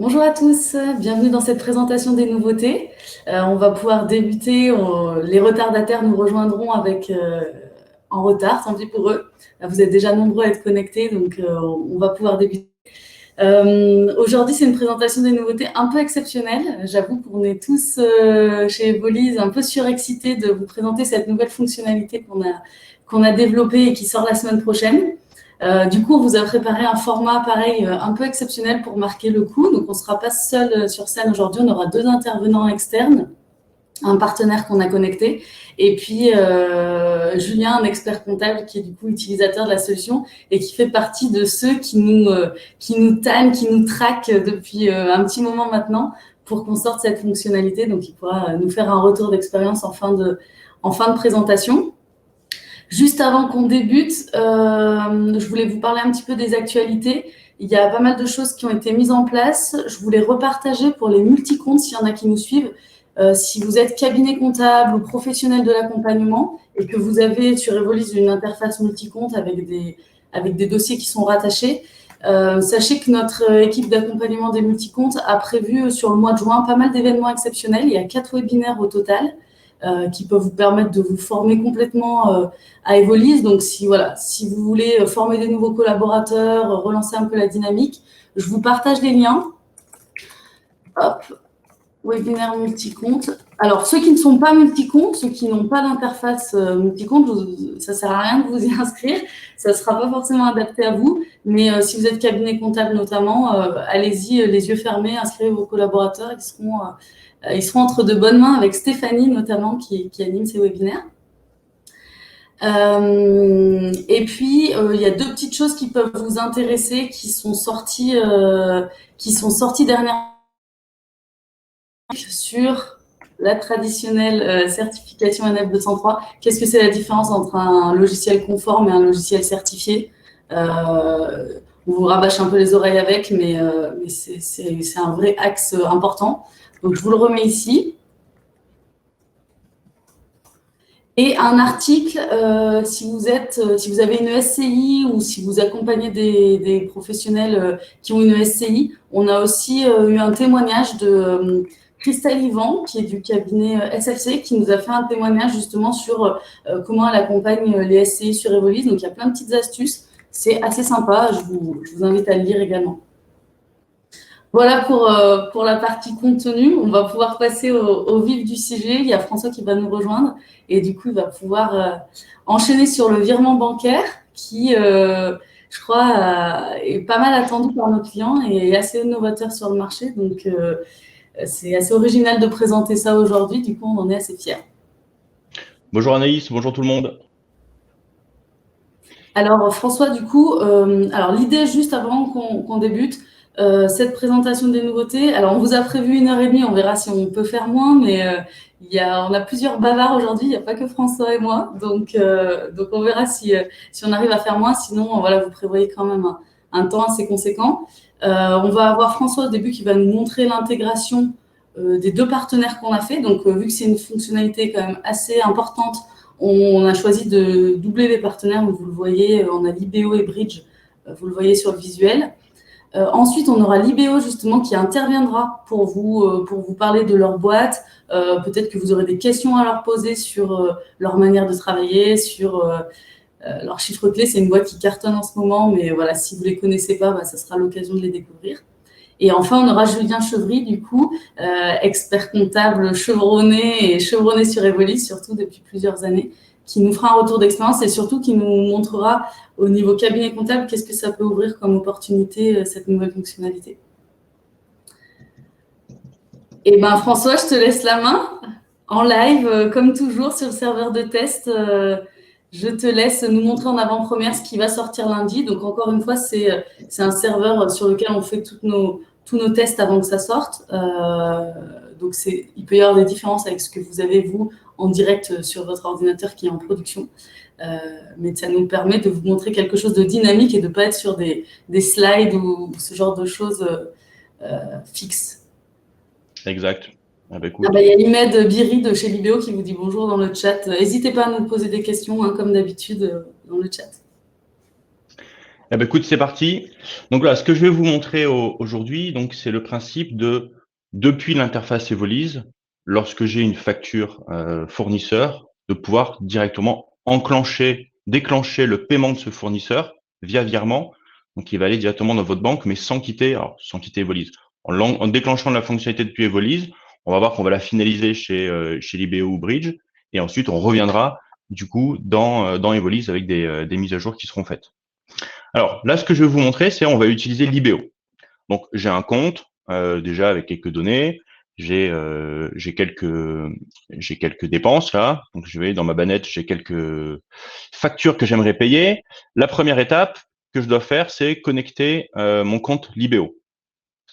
Bonjour à tous, bienvenue dans cette présentation des nouveautés. On va pouvoir débuter, les retardataires nous rejoindront en retard, tant pis pour eux. Vous êtes déjà nombreux à être connectés, donc on va pouvoir débuter. Aujourd'hui, c'est une présentation des nouveautés un peu exceptionnelle. J'avoue qu'on est tous chez Evolise un peu surexcités de vous présenter cette nouvelle fonctionnalité qu'on a développée et qui sort la semaine prochaine. Du coup, on vous a préparé un format pareil, un peu exceptionnel pour marquer le coup. Donc, on ne sera pas seul sur scène aujourd'hui. On aura deux intervenants externes, un partenaire qu'on a connecté, et puis Julien, un expert comptable qui est du coup utilisateur de la solution et qui fait partie de ceux qui nous tannent, qui nous traquent depuis un petit moment maintenant pour qu'on sorte cette fonctionnalité. Donc, il pourra nous faire un retour d'expérience en fin de présentation. Juste avant qu'on débute, je voulais vous parler un petit peu des actualités. Il y a pas mal de choses qui ont été mises en place. Je voulais repartager pour les multicomptes, s'il y en a qui nous suivent. Si vous êtes cabinet comptable ou professionnel de l'accompagnement et que vous avez sur Evolise une interface multicompte avec des dossiers qui sont rattachés, sachez que notre équipe d'accompagnement des multicomptes a prévu sur le mois de juin pas mal d'événements exceptionnels. Il y a 4 webinaires au total qui peuvent vous permettre de vous former complètement à Evolise. Donc, si vous voulez former des nouveaux collaborateurs, relancer un peu la dynamique, je vous partage les liens. Hop, webinaire multicompte. Alors, ceux qui ne sont pas multicomptes, ceux qui n'ont pas d'interface multicompte, ça ne sert à rien de vous y inscrire. Ça ne sera pas forcément adapté à vous. Mais si vous êtes cabinet comptable notamment, allez-y les yeux fermés, inscrivez vos collaborateurs. Ils seront entre de bonnes mains avec Stéphanie notamment qui anime ces webinaires. Et puis, il y a deux petites choses qui peuvent vous intéresser qui sont sorties dernièrement sur la traditionnelle certification NF 203. Qu'est-ce que c'est la différence entre un logiciel conforme et un logiciel certifié? On vous rabâche un peu les oreilles avec, mais c'est un vrai axe important. Donc, je vous le remets ici. Et un article, si vous avez une SCI ou si vous accompagnez des professionnels qui ont une SCI, on a aussi eu un témoignage de Christelle Yvan, qui est du cabinet SFC, qui nous a fait un témoignage justement sur comment elle accompagne les SCI sur Evolise. Donc, il y a plein de petites astuces. C'est assez sympa. Je vous invite à le lire également. Voilà pour la partie contenu. On va pouvoir passer au vif du sujet. Il y a François qui va nous rejoindre et du coup, il va pouvoir enchaîner sur le virement bancaire qui, je crois, est pas mal attendu par nos clients et est assez novateur sur le marché. Donc, c'est assez original de présenter ça aujourd'hui. Du coup, on en est assez fiers. Bonjour Anaïs, bonjour tout le monde. Alors, François, du coup, l'idée, juste avant qu'on débute, cette présentation des nouveautés. Alors, on vous a prévu 1h30, on verra si on peut faire moins, mais on a plusieurs bavards aujourd'hui, il n'y a pas que François et moi. Donc on verra si on arrive à faire moins. Sinon, voilà, vous prévoyez quand même un temps assez conséquent. On va avoir François au début qui va nous montrer l'intégration des deux partenaires qu'on a fait. Donc, vu que c'est une fonctionnalité quand même assez importante, on a choisi de doubler les partenaires. Vous le voyez, on a Libéo et Bridge. Vous le voyez sur le visuel. Ensuite, on aura Libéo justement qui interviendra pour vous parler de leur boîte. Peut-être que vous aurez des questions à leur poser sur leur manière de travailler, sur leurs chiffres clés. C'est une boîte qui cartonne en ce moment, mais voilà, si vous ne les connaissez pas, ça sera l'occasion de les découvrir. Et enfin, on aura Julien Chevry, du coup, expert comptable chevronné sur Evolise, surtout depuis plusieurs années, qui nous fera un retour d'expérience et surtout qui nous montrera au niveau cabinet comptable qu'est-ce que ça peut ouvrir comme opportunité, cette nouvelle fonctionnalité. Et bien, François, je te laisse la main en live, comme toujours, sur le serveur de test. Je te laisse nous montrer en avant-première ce qui va sortir lundi. Donc, encore une fois, c'est un serveur sur lequel on fait tous nos tests avant que ça sorte. Donc, il peut y avoir des différences avec ce que vous avez, vous, en direct sur votre ordinateur qui est en production. Mais ça nous permet de vous montrer quelque chose de dynamique et de ne pas être sur des slides ou ce genre de choses fixes. Exact. Il y a Imed Biri de chez Libéo qui vous dit bonjour dans le chat. N'hésitez pas à nous poser des questions, comme d'habitude, dans le chat. Eh ben, écoute, c'est parti. Donc là, ce que je vais vous montrer aujourd'hui, donc c'est le principe de, depuis l'interface Evolise, lorsque j'ai une facture fournisseur, de pouvoir directement déclencher le paiement de ce fournisseur via virement. Donc, il va aller directement dans votre banque, mais sans quitter Evolise. En déclenchant la fonctionnalité depuis Evolise, on va voir qu'on va la finaliser chez Libéo ou Bridge, et ensuite on reviendra du coup dans Evolise avec des mises à jour qui seront faites. Alors là, ce que je vais vous montrer, c'est on va utiliser Libéo. Donc j'ai un compte déjà avec quelques données, j'ai quelques dépenses là. Donc je vais dans ma banette, j'ai quelques factures que j'aimerais payer. La première étape que je dois faire, c'est connecter mon compte Libéo.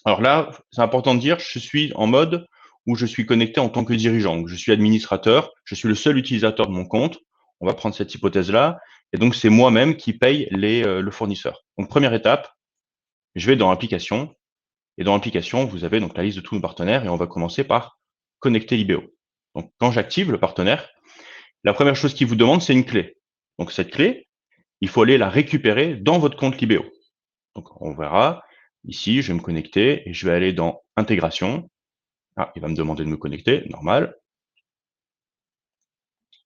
Alors là, c'est important de dire, je suis en mode où je suis connecté en tant que dirigeant. Donc, je suis administrateur, je suis le seul utilisateur de mon compte. On va prendre cette hypothèse-là. Et donc, c'est moi-même qui paye le fournisseur. Donc, première étape, je vais dans Application. Et dans Application, vous avez donc la liste de tous nos partenaires et on va commencer par connecter Libéo. Donc, quand j'active le partenaire, la première chose qu'il vous demande, c'est une clé. Donc, cette clé, il faut aller la récupérer dans votre compte Libéo. Donc, on verra. Ici, je vais me connecter et je vais aller dans Intégration. Ah, il va me demander de me connecter, normal.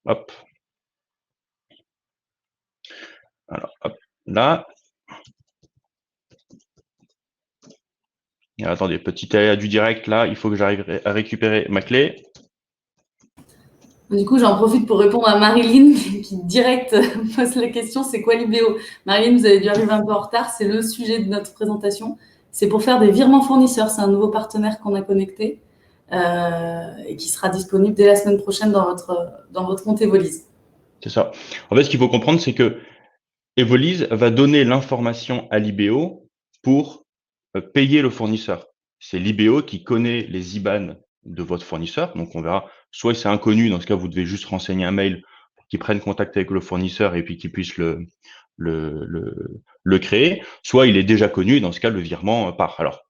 Hop. Alors, hop, là. Et attendez, petit aléa du direct, là, il faut que j'arrive à récupérer ma clé. Du coup, j'en profite pour répondre à Marilyn qui direct pose la question, c'est quoi Libéo? Marilyn, vous avez dû arriver un peu en retard, c'est le sujet de notre présentation. C'est pour faire des virements fournisseurs. C'est un nouveau partenaire qu'on a connecté et qui sera disponible dès la semaine prochaine dans votre compte Evolise. C'est ça. En fait, ce qu'il faut comprendre, c'est que Evolise va donner l'information à Libéo pour payer le fournisseur. C'est Libéo qui connaît les IBAN de votre fournisseur. Donc, on verra, soit c'est inconnu, dans ce cas, vous devez juste renseigner un mail pour qu'il prenne contact avec le fournisseur et puis qu'il puisse le créer, soit il est déjà connu, et dans ce cas, le virement part. Alors,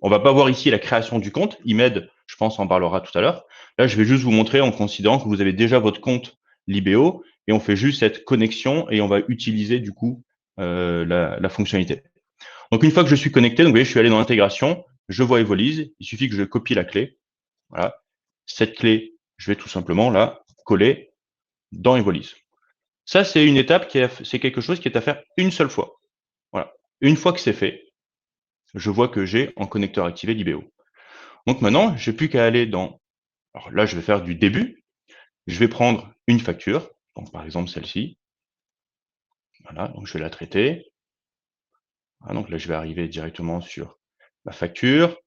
on va pas voir ici la création du compte. Imed, je pense, en parlera tout à l'heure. Là, je vais juste vous montrer en considérant que vous avez déjà votre compte Libéo et on fait juste cette connexion et on va utiliser du coup la fonctionnalité. Donc, une fois que je suis connecté, donc vous voyez, je suis allé dans l'intégration, je vois Evolise, il suffit que je copie la clé. Voilà. Cette clé, je vais tout simplement la coller dans Evolise. Ça, c'est une étape c'est quelque chose qui est à faire une seule fois. Voilà. Une fois que c'est fait, je vois que j'ai en connecteur activé Libéo. Donc maintenant, j'ai plus qu'à aller dans. Alors là, je vais faire du début. Je vais prendre une facture, donc par exemple celle-ci. Voilà, donc je vais la traiter. Voilà, donc là, je vais arriver directement sur ma facture.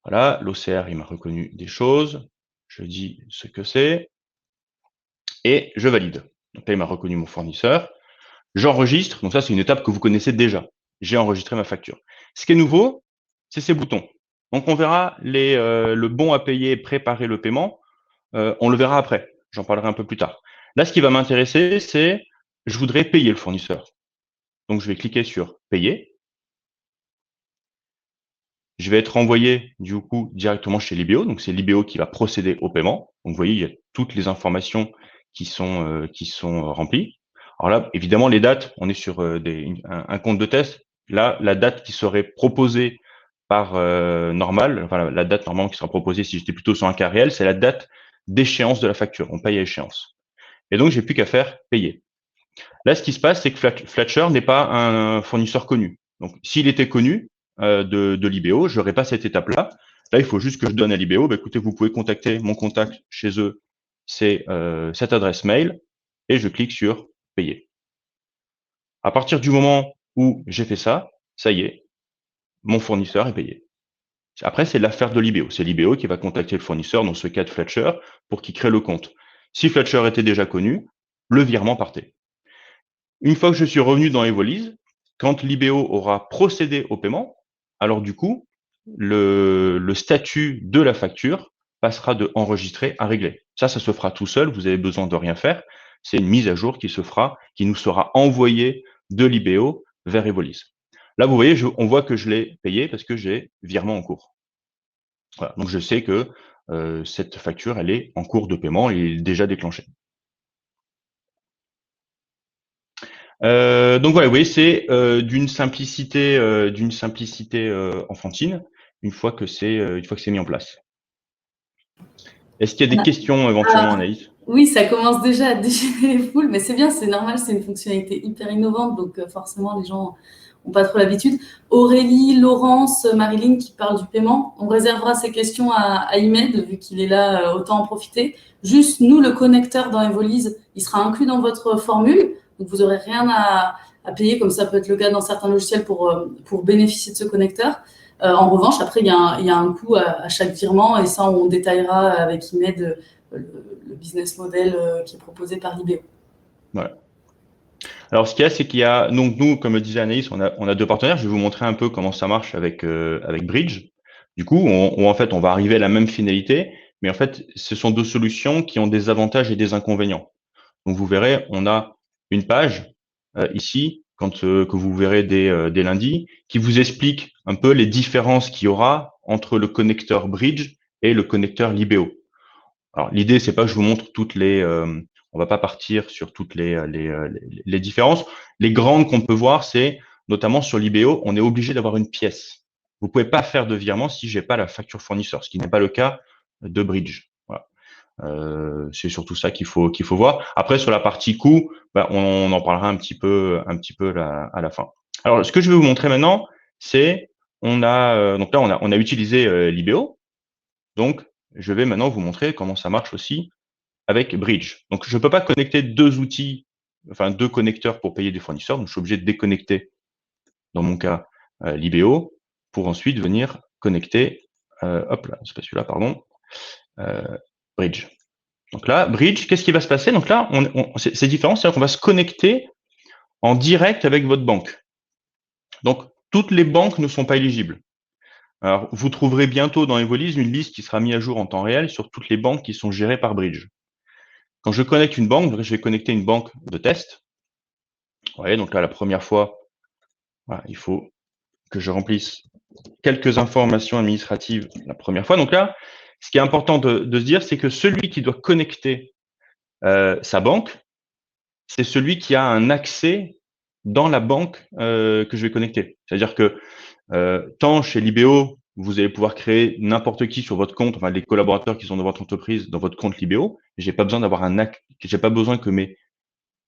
Voilà, l'OCR, il m'a reconnu des choses. Je dis ce que c'est et je valide. Donc là, il m'a reconnu mon fournisseur. J'enregistre. Donc ça, c'est une étape que vous connaissez déjà. J'ai enregistré ma facture. Ce qui est nouveau, c'est ces boutons. Donc on verra le bon à payer, préparer le paiement. On le verra après. J'en parlerai un peu plus tard. Là, ce qui va m'intéresser, c'est je voudrais payer le fournisseur. Donc je vais cliquer sur payer. Je vais être envoyé du coup directement chez Libéo. Donc c'est Libéo qui va procéder au paiement. Donc vous voyez, il y a toutes les informations qui sont remplies. Alors là, évidemment, les dates, on est sur un compte de test. Là, la date qui serait proposée par normal, enfin la date normalement qui sera proposée si j'étais plutôt sur un cas réel, c'est la date d'échéance de la facture. On paye à échéance. Et donc, j'ai plus qu'à faire payer. Là, ce qui se passe, c'est que Fletcher n'est pas un fournisseur connu. Donc, s'il était connu de Libéo, je n'aurais pas cette étape-là. Là, il faut juste que je donne à Libéo, bah, écoutez, vous pouvez contacter mon contact chez eux, c'est cette adresse mail, et je clique sur payer. À partir du moment où j'ai fait ça, ça y est, mon fournisseur est payé. Après, c'est l'affaire de Libéo. C'est Libéo qui va contacter le fournisseur, dans ce cas de Fletcher, pour qu'il crée le compte. Si Fletcher était déjà connu, le virement partait. Une fois que je suis revenu dans Evolise, quand Libéo aura procédé au paiement, alors du coup, le statut de la facture passera de enregistré à réglé. Ça se fera tout seul, vous avez besoin de rien faire. C'est une mise à jour qui se fera, qui nous sera envoyée de Libéo vers Evolise. Là, vous voyez, on voit que je l'ai payé parce que j'ai virement en cours. Voilà. Donc, je sais que cette facture, elle est en cours de paiement et est déjà déclenchée. Donc voilà, vous voyez, c'est d'une simplicité enfantine une fois que c'est mis en place. Est-ce qu'il y a des questions éventuellement, Anaïs? Oui, ça commence déjà à déchaîner les foules, mais c'est bien, c'est normal, c'est une fonctionnalité hyper innovante, donc forcément les gens n'ont pas trop l'habitude. Aurélie, Laurence, Marilyn qui parlent du paiement, on réservera ces questions à Imed, vu qu'il est là, autant en profiter. Juste, nous, le connecteur dans Evolise, il sera inclus dans votre formule, donc vous n'aurez rien à payer, comme ça peut être le cas dans certains logiciels pour bénéficier de ce connecteur. En revanche, après, il y a un coût à chaque virement, et ça, on détaillera avec Imed le business model qui est proposé par Libéo. Voilà. Alors, ce qu'il y a, c'est qu'il y a, donc nous, comme le disait Anaïs, on a deux partenaires. Je vais vous montrer un peu comment ça marche avec Bridge. Du coup, en fait, on va arriver à la même finalité, mais en fait, ce sont deux solutions qui ont des avantages et des inconvénients. Donc, vous verrez, on a une page ici, que vous verrez dès lundi, qui vous explique un peu les différences qu'il y aura entre le connecteur Bridge et le connecteur Libéo. Alors, l'idée, c'est pas que je vous montre on va pas partir sur toutes les différences. Les grandes qu'on peut voir, c'est notamment sur l'IBO, on est obligé d'avoir une pièce. Vous pouvez pas faire de virement si j'ai pas la facture fournisseur, ce qui n'est pas le cas de Bridge. Voilà. C'est surtout ça qu'il faut voir. Après, sur la partie coût, on en parlera un petit peu à la fin. Alors, ce que je vais vous montrer maintenant, c'est donc là, on a utilisé l'IBO. Donc, je vais maintenant vous montrer comment ça marche aussi avec Bridge. Donc, je ne peux pas connecter deux connecteurs pour payer des fournisseurs. Donc, je suis obligé de déconnecter, dans mon cas, l'IBO pour ensuite venir connecter, hop là, c'est pas celui-là, pardon, Bridge. Donc là, Bridge, qu'est-ce qui va se passer? Donc là, c'est différent, c'est-à-dire qu'on va se connecter en direct avec votre banque. Donc, toutes les banques ne sont pas éligibles. Alors, vous trouverez bientôt dans Evolise une liste qui sera mise à jour en temps réel sur toutes les banques qui sont gérées par Bridge. Quand je connecte une banque, je vais connecter une banque de test. Vous voyez, donc là, la première fois, voilà, il faut que je remplisse quelques informations administratives la première fois. Donc là, ce qui est important de se dire, c'est que celui qui doit connecter sa banque, c'est celui qui a un accès dans la banque que je vais connecter. C'est-à-dire que tant chez Libéo, vous allez pouvoir créer n'importe qui sur votre compte, enfin les collaborateurs qui sont dans votre entreprise, dans votre compte Libéo. J'ai pas besoin j'ai pas besoin que mes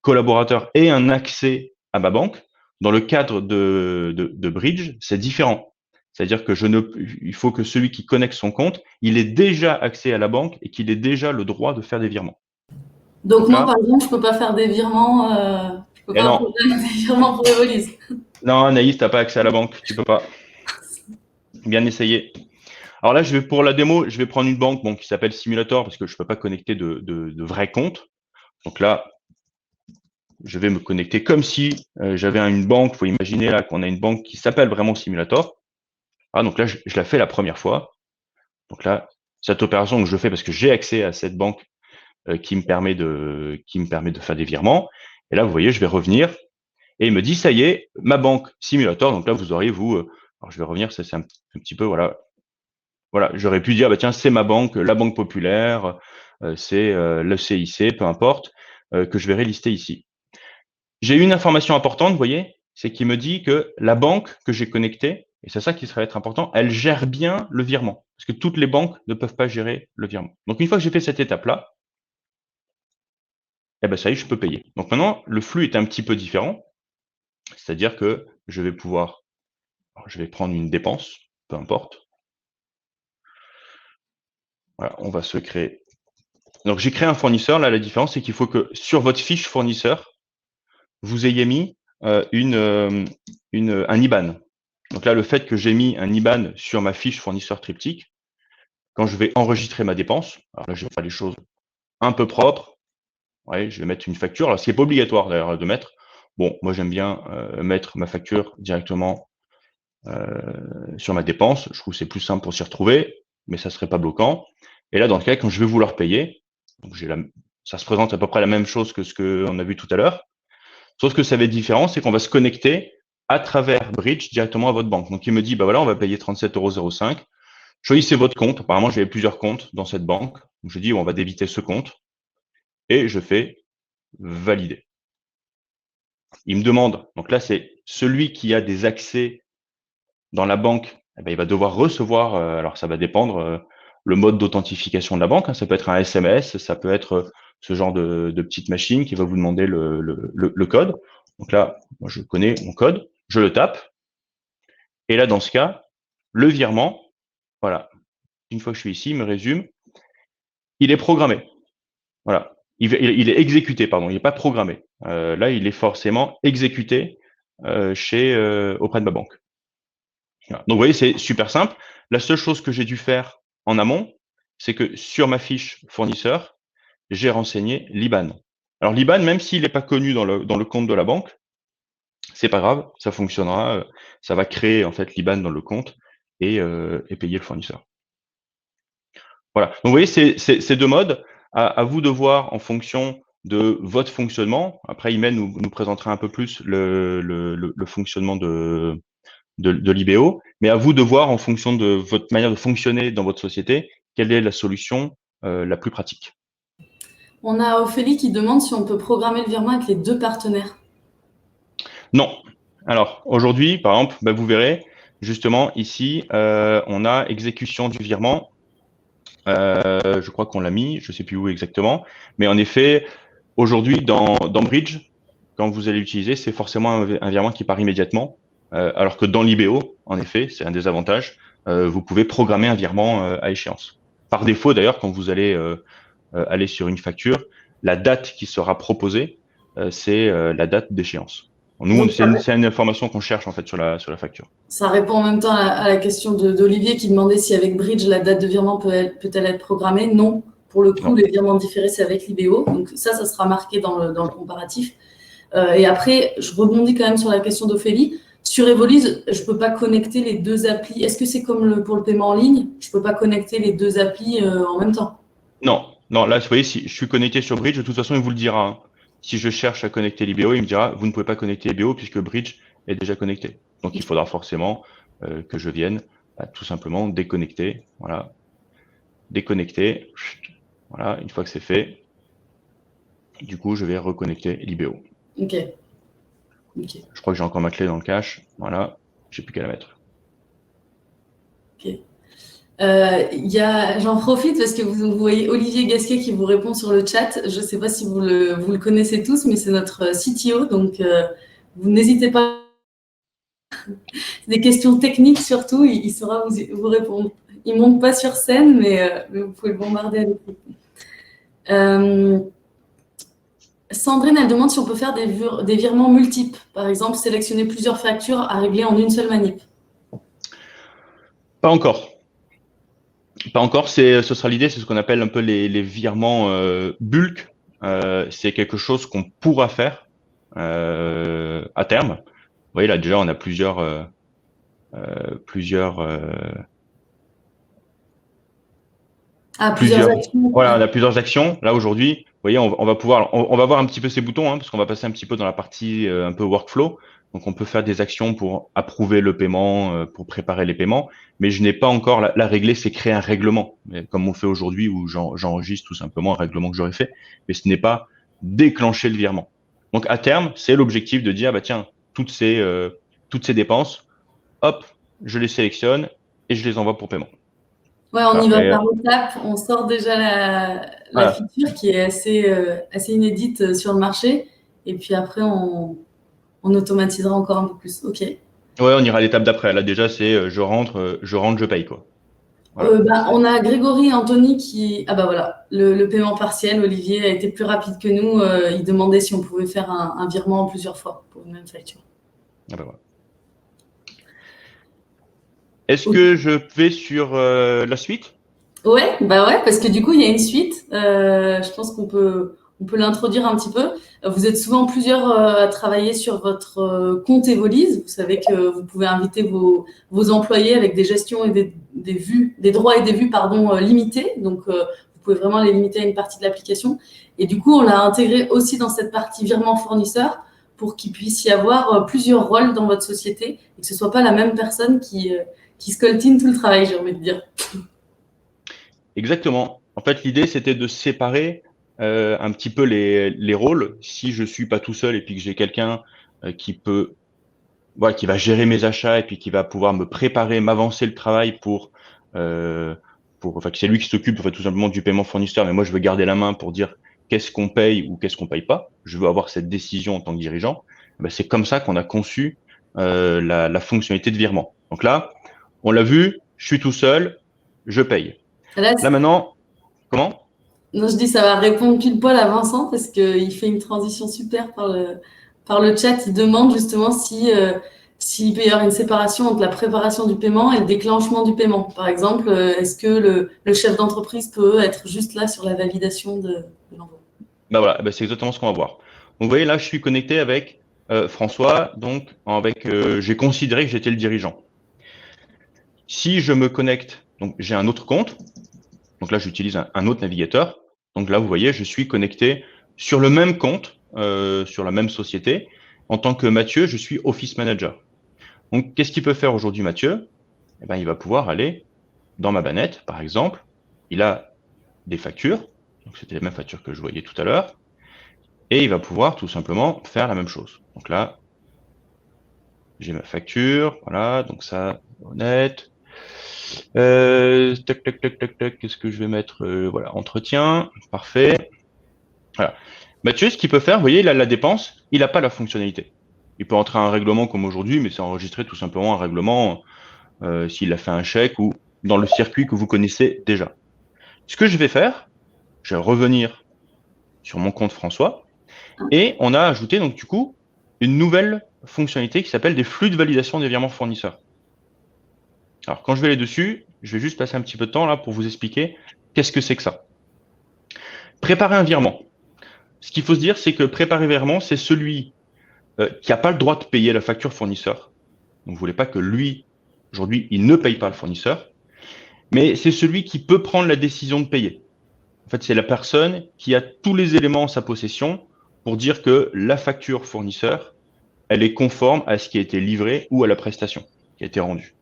collaborateurs aient un accès à ma banque. Dans le cadre de Bridge, c'est différent. C'est-à-dire que il faut que celui qui connecte son compte, il ait déjà accès à la banque et qu'il ait déjà le droit de faire des virements. Donc moi, par exemple, je peux pas faire des virements, je peux pas Non, programmer des virements pour Evolise. non, Anaïs, t'as pas accès à la banque, tu peux pas. Bien essayé. Alors là, pour la démo, je vais prendre une banque qui s'appelle Simulator parce que je peux pas connecter de vrais comptes. Donc là, je vais me connecter comme si j'avais une banque. Il faut imaginer là qu'on a une banque qui s'appelle vraiment Simulator. Ah, donc là, je la fais la première fois. Donc là, cette opération que je fais parce que j'ai accès à cette banque qui me permet de faire des virements. Et là, vous voyez, je vais revenir et il me dit, ça y est, ma banque Simulator. Donc là, vous auriez, alors je vais revenir, c'est un petit peu, voilà. Voilà, j'aurais pu dire, tiens, c'est ma banque, la Banque Populaire, c'est le CIC, peu importe, que je verrai lister ici. J'ai une information importante, vous voyez, c'est qu'il me dit que la banque que j'ai connectée, et c'est ça qui serait être important, elle gère bien le virement. Parce que toutes les banques ne peuvent pas gérer le virement. Donc, une fois que j'ai fait cette étape-là, ça y est, je peux payer. Donc maintenant, le flux est un petit peu différent. C'est-à-dire que je vais prendre une dépense, peu importe. Voilà, on va se créer. Donc, j'ai créé un fournisseur. Là, la différence, c'est qu'il faut que sur votre fiche fournisseur, vous ayez mis un IBAN. Donc là, le fait que j'ai mis un IBAN sur ma fiche fournisseur triptyque, quand je vais enregistrer ma dépense, alors là, je vais faire les choses un peu propres. Ouais, je vais mettre une facture. Alors, ce qui n'est pas obligatoire d'ailleurs de mettre. Bon, moi, j'aime bien mettre ma facture directement sur ma dépense. Je trouve que c'est plus simple pour s'y retrouver, mais ça ne serait pas bloquant. Et là, dans le cas, quand je vais vouloir payer, donc ça se présente à peu près la même chose que ce qu'on a vu tout à l'heure. Sauf que ça va être différent, c'est qu'on va se connecter à travers Bridge directement à votre banque. Donc, il me dit, voilà, on va payer 37,05 €. Choisissez votre compte. Apparemment, j'avais plusieurs comptes dans cette banque. Donc, je dis, on va débiter ce compte. Et je fais valider. il me demande, donc là, c'est celui qui a des accès dans la banque, eh ben, il va devoir recevoir, alors ça va dépendre le mode d'authentification de la banque, hein, ça peut être un SMS, ça peut être ce genre de petite machine qui va vous demander le code. Donc là, moi, je connais mon code, je le tape, et là, dans ce cas, le virement, voilà, une fois que je suis ici, il me résume, il est programmé. Voilà. Il est exécuté, pardon, il n'est pas programmé. Là, il est forcément exécuté auprès de ma banque. Voilà. Donc, vous voyez, c'est super simple. La seule chose que j'ai dû faire en amont, c'est que sur ma fiche fournisseur, j'ai renseigné l'IBAN. Alors, l'IBAN, même s'il n'est pas connu dans le compte de la banque, c'est pas grave, ça fonctionnera. Ça va créer en fait l'IBAN dans le compte et payer le fournisseur. Voilà. Donc, vous voyez, c'est deux modes. À vous de voir en fonction de votre fonctionnement. Après, Imen nous présentera un peu plus le fonctionnement de l'IBO, mais à vous de voir en fonction de votre manière de fonctionner dans votre société, quelle est la solution la plus pratique. On a Ophélie qui demande si on peut programmer le virement avec les deux partenaires. Non. Alors, aujourd'hui, par exemple, bah, vous verrez, justement, ici, on a exécution du virement. Je crois qu'on l'a mis, je ne sais plus où exactement. Mais en effet, aujourd'hui, dans Bridge, quand vous allez l'utiliser, c'est forcément un virement qui part immédiatement. Alors que dans l'IBO, en effet, c'est un des avantages, vous pouvez programmer un virement à échéance. Par défaut, d'ailleurs, quand vous allez aller sur une facture, la date qui sera proposée, c'est la date d'échéance. Nous, c'est une information qu'on cherche en fait sur la facture. Ça répond en même temps à la question d'Olivier qui demandait si avec Bridge, la date de virement peut-elle être programmée. Non. Pour le coup, les virements différés, c'est avec l'IBO. Donc ça sera marqué dans le comparatif. Et après, je rebondis quand même sur la question d'Ophélie. Sur Evolise, je ne peux pas connecter les deux applis. Est-ce que c'est comme pour le paiement en ligne? Je ne peux pas connecter les deux applis en même temps? Non, là, vous voyez, si je suis connecté sur Bridge, de toute façon, il vous le dira. Hein. Si je cherche à connecter l'IBO, il me dira, vous ne pouvez pas connecter l'IBO puisque Bridge est déjà connecté. Donc, il faudra forcément que je vienne tout simplement déconnecter. Voilà. Déconnecter. Voilà, une fois que c'est fait, du coup, je vais reconnecter l'IBO. Ok. Je crois que j'ai encore ma clé dans le cache. Voilà, j'ai plus qu'à la mettre. Ok. J'en profite parce que vous voyez Olivier Gasquet qui vous répond sur le chat. Je ne sais pas si vous le connaissez tous, mais c'est notre CTO, donc vous n'hésitez pas. Des questions techniques surtout, il saura vous répondre. Il ne monte pas sur scène, mais vous pouvez le bombarder avec lui. Sandrine, elle demande si on peut faire des virements multiples. Par exemple, sélectionner plusieurs factures à régler en une seule manip. Pas encore. Pas encore, ce sera l'idée, c'est ce qu'on appelle un peu les virements bulk. C'est quelque chose qu'on pourra faire à terme. Vous voyez là déjà on a plusieurs actions. Voilà, on a plusieurs actions. Là aujourd'hui, vous voyez, on va pouvoir, on va voir un petit peu ces boutons, hein, parce qu'on va passer un petit peu dans la partie un peu workflow. Donc on peut faire des actions pour approuver le paiement, pour préparer les paiements, mais je n'ai pas encore la régler, c'est créer un règlement, comme on fait aujourd'hui où j'enregistre tout simplement un règlement que j'aurais fait, mais ce n'est pas déclencher le virement. Donc à terme, c'est l'objectif de dire bah tiens, toutes ces dépenses, hop, je les sélectionne et je les envoie pour paiement. Ouais, on y va par étapes. On sort déjà la feature qui est assez inédite sur le marché. Et puis après, on automatisera encore un peu plus. OK. Ouais, on ira à l'étape d'après. Là, déjà, c'est je rentre, je paye, quoi. Voilà. On a Grégory et Anthony qui… Ah bah voilà, le paiement partiel. Olivier a été plus rapide que nous. Il demandait si on pouvait faire un virement en plusieurs fois pour une même facture. Ah bah voilà. Est-ce que je vais sur la suite? Ouais, parce que du coup, il y a une suite. Je pense qu'on peut l'introduire un petit peu. Vous êtes souvent plusieurs à travailler sur votre compte Evolise. Vous savez que vous pouvez inviter vos employés avec des gestions et des droits et des vues, limités. Donc, vous pouvez vraiment les limiter à une partie de l'application. Et du coup, on l'a intégré aussi dans cette partie virement fournisseur pour qu'il puisse y avoir plusieurs rôles dans votre société et que ce soit pas la même personne qui scoltine tout le travail, j'ai envie de dire. Exactement. En fait, l'idée, c'était de séparer un petit peu les rôles. Si je suis pas tout seul et puis que j'ai quelqu'un qui va gérer mes achats et puis qui va pouvoir me préparer, m'avancer le travail enfin, c'est lui qui s'occupe en fait, tout simplement du paiement fournisseur, mais moi je veux garder la main pour dire qu'est-ce qu'on paye ou qu'est-ce qu'on paye pas. Je veux avoir cette décision en tant que dirigeant. Ben, c'est comme ça qu'on a conçu la fonctionnalité de virement. Donc là, on l'a vu, je suis tout seul, je paye. Là, Là maintenant, comment? non, je dis ça va répondre pile poil à Vincent parce qu'il fait une transition super par le chat. Il demande justement s'il peut y avoir une séparation entre la préparation du paiement et le déclenchement du paiement. Par exemple, est-ce que le chef d'entreprise peut être juste là sur la validation de l'envoi? Ben voilà, ben c'est exactement ce qu'on va voir. Donc vous voyez là, je suis connecté avec François, donc j'ai considéré que j'étais le dirigeant. Si je me connecte, donc j'ai un autre compte, donc là j'utilise un autre navigateur. Donc là, vous voyez, je suis connecté sur le même compte, sur la même société. En tant que Mathieu, je suis Office Manager. Donc, qu'est-ce qu'il peut faire aujourd'hui, Mathieu? Eh ben, il va pouvoir aller dans ma banette, par exemple. Il a des factures. Donc, c'était les mêmes factures que je voyais tout à l'heure. Et il va pouvoir tout simplement faire la même chose. Donc là, j'ai ma facture. Voilà, donc ça, honnête. Tac, tac, tac, tac, tac. Qu'est-ce que je vais mettre? Voilà, entretien. Parfait. Voilà. Mathieu, ce qu'il peut faire, vous voyez, il a la dépense, il n'a pas la fonctionnalité. Il peut entrer un règlement comme aujourd'hui, mais c'est enregistrer tout simplement un règlement s'il a fait un chèque ou dans le circuit que vous connaissez déjà. Ce que je vais faire, je vais revenir sur mon compte François et on a ajouté donc du coup une nouvelle fonctionnalité qui s'appelle des flux de validation des virements fournisseurs. Alors quand je vais aller dessus, je vais juste passer un petit peu de temps là pour vous expliquer qu'est-ce que c'est que ça. Préparer un virement. Ce qu'il faut se dire, c'est que préparer virement, c'est celui qui n'a pas le droit de payer la facture fournisseur. Donc, vous ne voulez pas que lui, aujourd'hui, il ne paye pas le fournisseur, mais c'est celui qui peut prendre la décision de payer. En fait, c'est la personne qui a tous les éléments en sa possession pour dire que la facture fournisseur, elle est conforme à ce qui a été livré ou à la prestation qui a été rendue.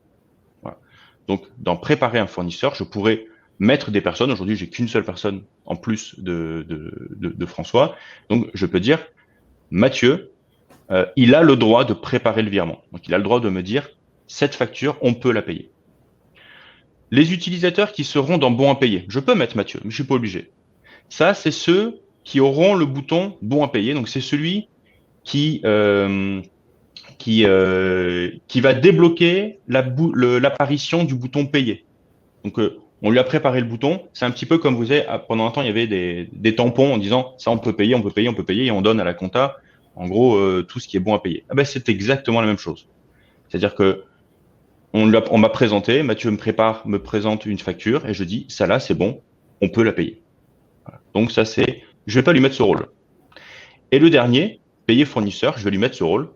Voilà. Donc, dans préparer un fournisseur, je pourrais mettre des personnes. Aujourd'hui, j'ai qu'une seule personne en plus de François. Donc, je peux dire, Mathieu, il a le droit de préparer le virement. Donc, il a le droit de me dire, cette facture, on peut la payer. Les utilisateurs qui seront dans bon à payer, je peux mettre Mathieu, mais je suis pas obligé. Ça, c'est ceux qui auront le bouton bon à payer. Donc, c'est celui qui va débloquer l'apparition du bouton payer. Donc, on lui a préparé le bouton. C'est un petit peu comme vous savez, pendant un temps, il y avait des tampons en disant ça, on peut payer, on peut payer, on peut payer, et on donne à la compta, en gros, tout ce qui est bon à payer. Ah ben, c'est exactement la même chose. C'est-à-dire que on m'a présenté, Mathieu me présente une facture et je dis ça là, c'est bon, on peut la payer. Voilà. Donc ça c'est, je vais pas lui mettre ce rôle. Et le dernier, payer fournisseur, je vais lui mettre ce rôle.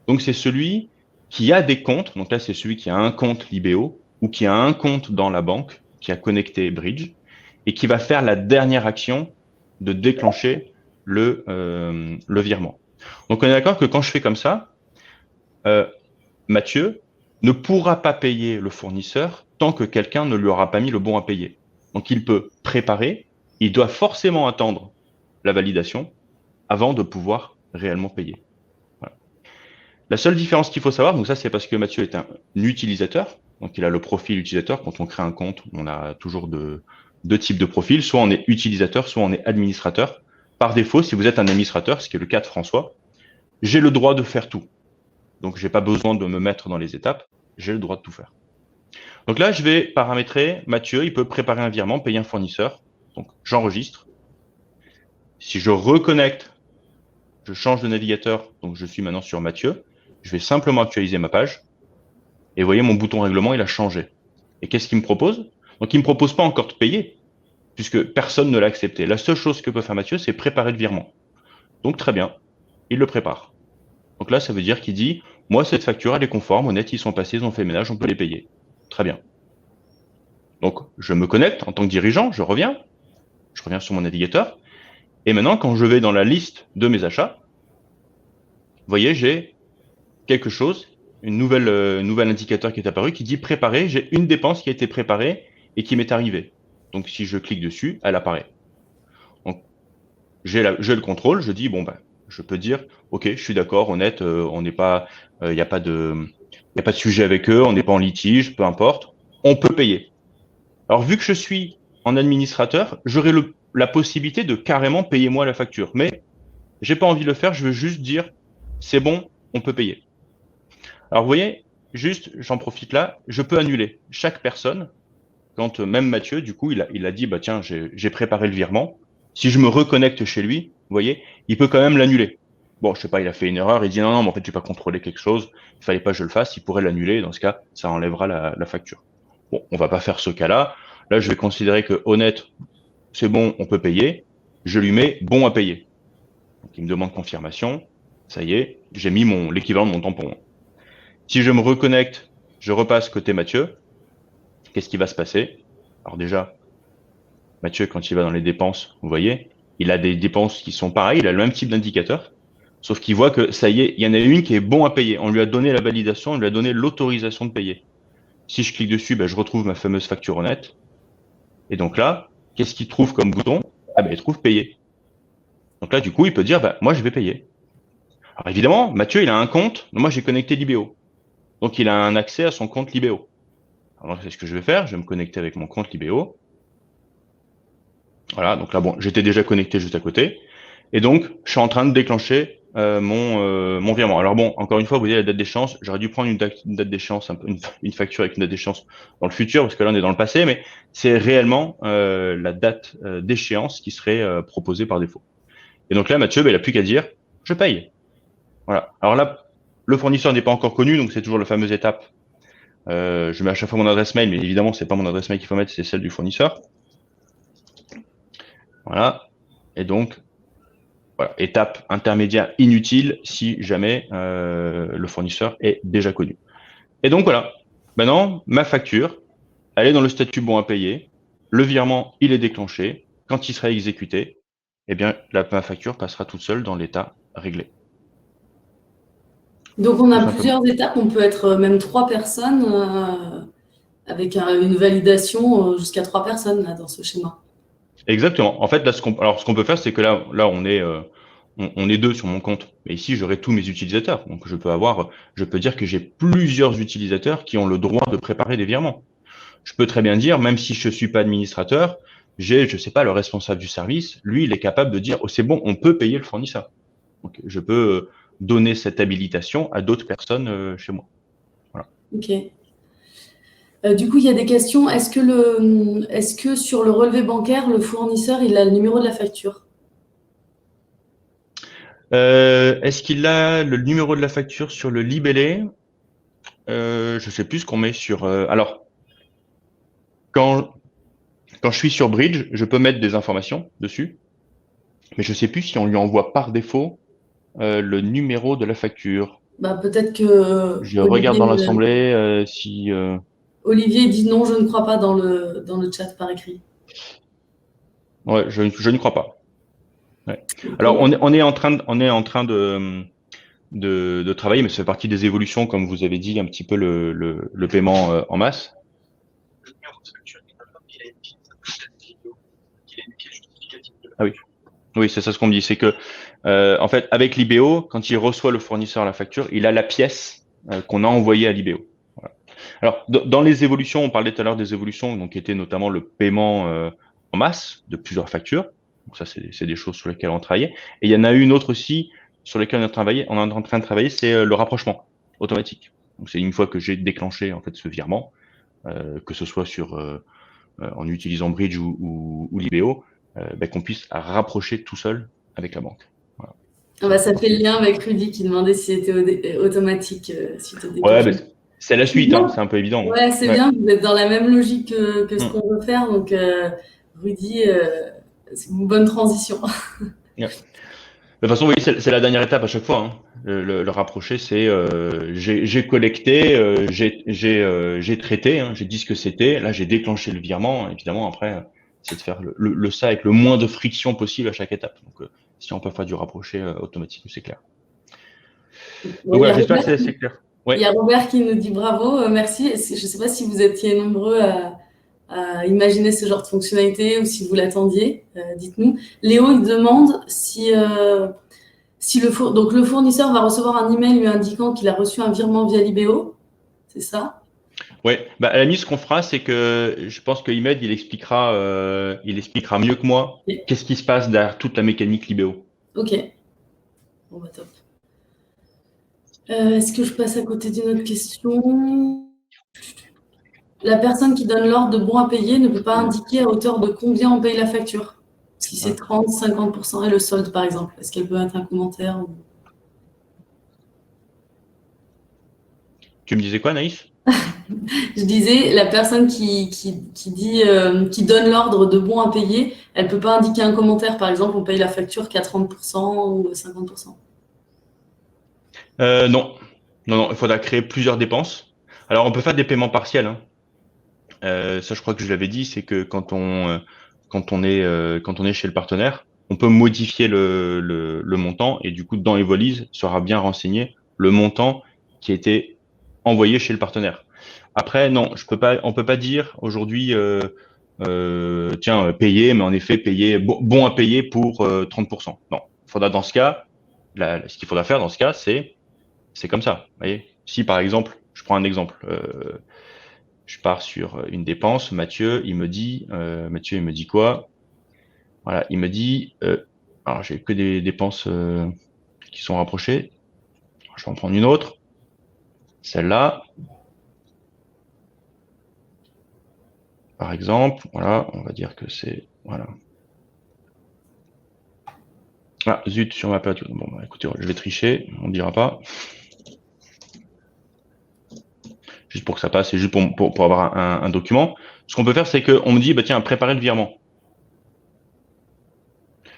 Donc c'est celui qui a des comptes. Donc là c'est celui qui a un compte Libéo ou qui a un compte dans la banque, qui a connecté Bridge et qui va faire la dernière action de déclencher le virement. Donc on est d'accord que quand je fais comme ça, Mathieu ne pourra pas payer le fournisseur tant que quelqu'un ne lui aura pas mis le bon à payer. Donc il peut préparer, il doit forcément attendre la validation avant de pouvoir réellement payer. Voilà. La seule différence qu'il faut savoir, donc ça c'est parce que Mathieu est un utilisateur, donc il a le profil utilisateur. Quand on crée un compte, on a toujours deux types de profils, soit on est utilisateur, soit on est administrateur. Par défaut, si vous êtes un administrateur, ce qui est le cas de François, j'ai le droit de faire tout. Donc, je n'ai pas besoin de me mettre dans les étapes. J'ai le droit de tout faire. Donc là, je vais paramétrer Mathieu. Il peut préparer un virement, payer un fournisseur. Donc, j'enregistre. Si je reconnecte, je change de navigateur. Donc, je suis maintenant sur Mathieu. Je vais simplement actualiser ma page. Et vous voyez, mon bouton règlement, il a changé. Et qu'est-ce qu'il me propose? Donc, il ne me propose pas encore de payer, puisque personne ne l'a accepté. La seule chose que peut faire Mathieu, c'est préparer le virement. Donc, très bien. Il le prépare. Donc là, ça veut dire qu'il dit, moi, cette facture, elle est conforme, honnête, ils sont passés, ils ont fait le ménage, on peut les payer. Très bien. Donc, je me connecte en tant que dirigeant, je reviens sur mon navigateur, et maintenant, quand je vais dans la liste de mes achats, vous voyez, j'ai quelque chose, une nouvelle indicateur qui est apparu qui dit préparer, j'ai une dépense qui a été préparée et qui m'est arrivée. Donc, si je clique dessus, elle apparaît. Donc, j'ai le contrôle, je dis, bon, ben, je peux dire, OK, je suis d'accord, honnête, on n'est pas, il n'y a pas de sujet avec eux, on n'est pas en litige, peu importe, on peut payer. Alors, vu que je suis en administrateur, j'aurai la possibilité de carrément payer moi la facture. Mais j'ai pas envie de le faire, je veux juste dire, c'est bon, on peut payer. Alors, vous voyez, juste, j'en profite là, je peux annuler chaque personne. Quand même Mathieu, du coup, il a dit, bah tiens, j'ai préparé le virement. Si je me reconnecte chez lui, vous voyez, il peut quand même l'annuler. Bon, je sais pas, il a fait une erreur, il dit non, non, mais en fait, j'ai pas contrôlé quelque chose, il fallait pas que je le fasse, il pourrait l'annuler, dans ce cas, ça enlèvera la facture. Bon, on va pas faire ce cas-là. Là, je vais considérer que honnête, c'est bon, on peut payer. Je lui mets bon à payer. Donc, il me demande confirmation. Ça y est, j'ai mis l'équivalent de mon tampon. Si je me reconnecte, je repasse côté Mathieu. Qu'est-ce qui va se passer? Alors déjà, Mathieu, quand il va dans les dépenses, vous voyez, il a des dépenses qui sont pareilles, il a le même type d'indicateur, sauf qu'il voit que ça y est, il y en a une qui est bon à payer. On lui a donné la validation, on lui a donné l'autorisation de payer. Si je clique dessus, ben, je retrouve ma fameuse facture honnête. Et donc là, qu'est-ce qu'il trouve comme bouton? Ah ben, il trouve payer. Donc là, du coup, il peut dire, bah, moi, je vais payer. Alors évidemment, Mathieu, il a un compte. Moi, j'ai connecté Libéo. Donc, il a un accès à son compte Libéo. Alors, c'est ce que je vais faire. Je vais me connecter avec mon compte Libéo. Voilà. Donc là, bon, j'étais déjà connecté juste à côté. Et donc, je suis en train de déclencher mon virement. Alors bon, encore une fois, vous voyez la date d'échéance. J'aurais dû prendre une date d'échéance, une facture avec une date d'échéance dans le futur, parce que là, on est dans le passé, mais c'est réellement la date d'échéance qui serait proposée par défaut. Et donc là, Mathieu, ben, il n'a plus qu'à dire, je paye. Voilà. Alors là, le fournisseur n'est pas encore connu, donc c'est toujours la fameuse étape. Je mets à chaque fois mon adresse mail, mais évidemment, c'est pas mon adresse mail qu'il faut mettre, c'est celle du fournisseur. Voilà. Et donc, voilà, étape intermédiaire inutile si jamais le fournisseur est déjà connu. Et donc voilà, maintenant, ma facture, elle est dans le statut bon à payer. Le virement, il est déclenché. Quand il sera exécuté, eh bien, ma facture passera toute seule dans l'état réglé. Donc, on a plusieurs étapes. On peut être même 3 personnes avec une validation jusqu'à 3 personnes là, dans ce schéma. Exactement. En fait, là, ce qu'on peut faire, c'est que là, on est deux sur mon compte. Mais ici, j'aurai tous mes utilisateurs. Donc, je peux dire que j'ai plusieurs utilisateurs qui ont le droit de préparer des virements. Je peux très bien dire, même si je suis pas administrateur, je sais pas, le responsable du service, lui, il est capable de dire, oh, c'est bon, on peut payer le fournisseur. Donc, je peux donner cette habilitation à d'autres personnes chez moi. Voilà. Ok. Du coup, il y a des questions. Est-ce que sur le relevé bancaire, le fournisseur, il a le numéro de la facture? Est-ce qu'il a le numéro de la facture sur le libellé? Je sais plus ce qu'on met sur. Alors, quand je suis sur Bridge, je peux mettre des informations dessus, mais je sais plus si on lui envoie par défaut le numéro de la facture. Bah, peut-être que Je regarde dans l'assemblée si. Olivier dit non, je ne crois pas dans le chat par écrit. Ouais, je ne crois pas. Ouais. Alors, on est en train de travailler, mais ça fait partie des évolutions, comme vous avez dit, un petit peu le paiement en masse. Ah oui. Oui, c'est ça ce qu'on me dit. C'est que, en fait, avec l'IBO, quand il reçoit le fournisseur la facture, il a la pièce qu'on a envoyée à l'IBO. Voilà. Alors, dans les évolutions, on parlait tout à l'heure des évolutions, donc qui étaient notamment le paiement en masse de plusieurs factures. Donc ça, c'est des choses sur lesquelles on travaillait. Et il y en a une autre aussi sur lesquelles on est en train de travailler, c'est le rapprochement automatique. Donc c'est une fois que j'ai déclenché en fait ce virement, que ce soit en utilisant Bridge ou l'IBO, qu'on puisse rapprocher tout seul avec la banque. Voilà. Ah bah, ça fait le lien avec Rudy qui demandait si c'était automatique suite au déclenchement. Ouais, c'est la suite, hein, c'est un peu évident. Ouais, c'est bien, vous êtes dans la même logique que ce qu'on veut faire, donc Rudy, c'est une bonne transition. De toute façon, oui, c'est la dernière étape à chaque fois. Hein. Le rapprocher, c'est j'ai collecté, j'ai traité, hein, j'ai dit ce que c'était. Là, j'ai déclenché le virement. Évidemment, après, c'est de faire ça avec le moins de friction possible à chaque étape. Donc, si on peut faire du rapproché automatique, c'est clair. Donc voilà, j'espère que c'est assez clair. Ouais. Il y a Robert qui nous dit bravo, merci. Je ne sais pas si vous étiez nombreux à imaginer ce genre de fonctionnalité ou si vous l'attendiez, dites-nous. Léo, il demande si Donc le fournisseur va recevoir un email lui indiquant qu'il a reçu un virement via Libéo, c'est ça? Oui, bah, à la limite, ce qu'on fera, c'est que je pense que Imed, il expliquera mieux que moi Oui. qu'est-ce qui se passe derrière toute la mécanique Libéo. Ok. Bon, bah, top. Est-ce que je passe à côté d'une autre question? La personne qui donne l'ordre de bon à payer ne peut pas indiquer à hauteur de combien on paye la facture. Si c'est 30, 50% et le solde, par exemple. Est-ce qu'elle peut mettre un commentaire ou... Tu me disais quoi, Naïs? Je disais, la personne qui donne l'ordre de bon à payer, elle ne peut pas indiquer un commentaire. Par exemple, on paye la facture qu'à 30% ou 50%. Non. Non, il faudra créer plusieurs dépenses. Alors, on peut faire des paiements partiels, hein. Ça, je crois que je l'avais dit, c'est que quand on est chez le partenaire, on peut modifier le montant et du coup, dans Evolise, sera bien renseigné le montant qui a été envoyé chez le partenaire. Après, non, on peut pas dire aujourd'hui, tiens, payer, mais en effet, payer, bon à payer pour 30%. Non, faudra dans ce cas, ce qu'il faudra faire dans ce cas, c'est comme ça. Vous voyez, si par exemple, je prends un exemple. Je pars sur une dépense. Mathieu, il me dit quoi? Voilà, il me dit, alors j'ai que des dépenses qui sont rapprochées. Je vais en prendre une autre. Celle-là, par exemple, voilà, on va dire que c'est, voilà. Ah, zut, sur ma page. Bon, bah, écoutez, je vais tricher, on ne dira pas. Juste pour que ça passe, et juste pour avoir un document. Ce qu'on peut faire, c'est qu'on me dit, bah, tiens, préparez le virement.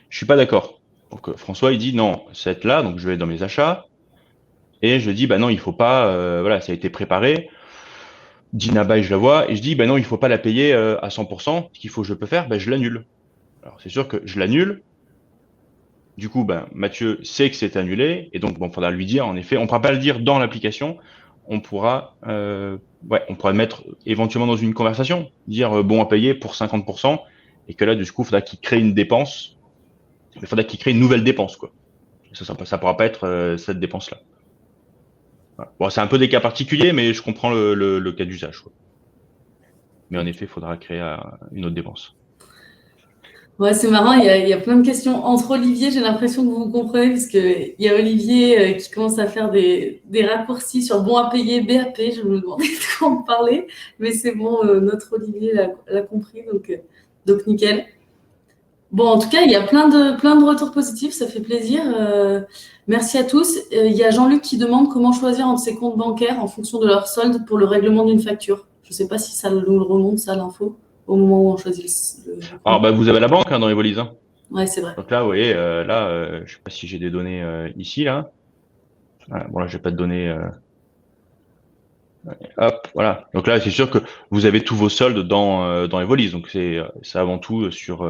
Je suis pas d'accord. Donc François, il dit non, cette là, donc je vais dans mes achats et je dis bah non, il faut pas, voilà, ça a été préparé. Dina Bay, je la vois et je dis bah non, il faut pas la payer à 100%. Ce qu'il faut, je peux faire, bah, je l'annule. Alors c'est sûr que je l'annule. Du coup, ben Mathieu sait que c'est annulé et donc bon, faudra lui dire. En effet, on pourra pas le dire dans l'application. On pourra, on pourra le mettre éventuellement dans une conversation, dire bon à payer pour 50% et que là, du coup, faudra qu'il crée une dépense. Il faudra qu'il crée une nouvelle dépense, quoi. Ça pourra pas être cette dépense-là. Voilà. Bon, c'est un peu des cas particuliers, mais je comprends le cas d'usage, quoi. Mais en effet, il faudra créer une autre dépense. Ouais, c'est marrant, il y a plein de questions. Entre Olivier, j'ai l'impression que vous vous comprenez, parce qu'il y a Olivier qui commence à faire des raccourcis sur bon à payer, BAP. Je me demandais de quoi on parlait, mais c'est bon, notre Olivier l'a compris, donc nickel. Bon, en tout cas, il y a plein de retours positifs, ça fait plaisir. Merci à tous. Il y a Jean-Luc qui demande comment choisir entre ses comptes bancaires en fonction de leur solde pour le règlement d'une facture. Je ne sais pas si ça nous le remonte, ça, l'info, au moment où on choisit le Alors, bah, vous avez la banque hein, dans les valises. Hein. Ouais, c'est vrai. Donc là, vous voyez, je sais pas si j'ai des données ici, là. Bon, là, j'ai pas de données. Hop, voilà. Donc là, c'est sûr que vous avez tous vos soldes dans les valises. Donc c'est avant tout sur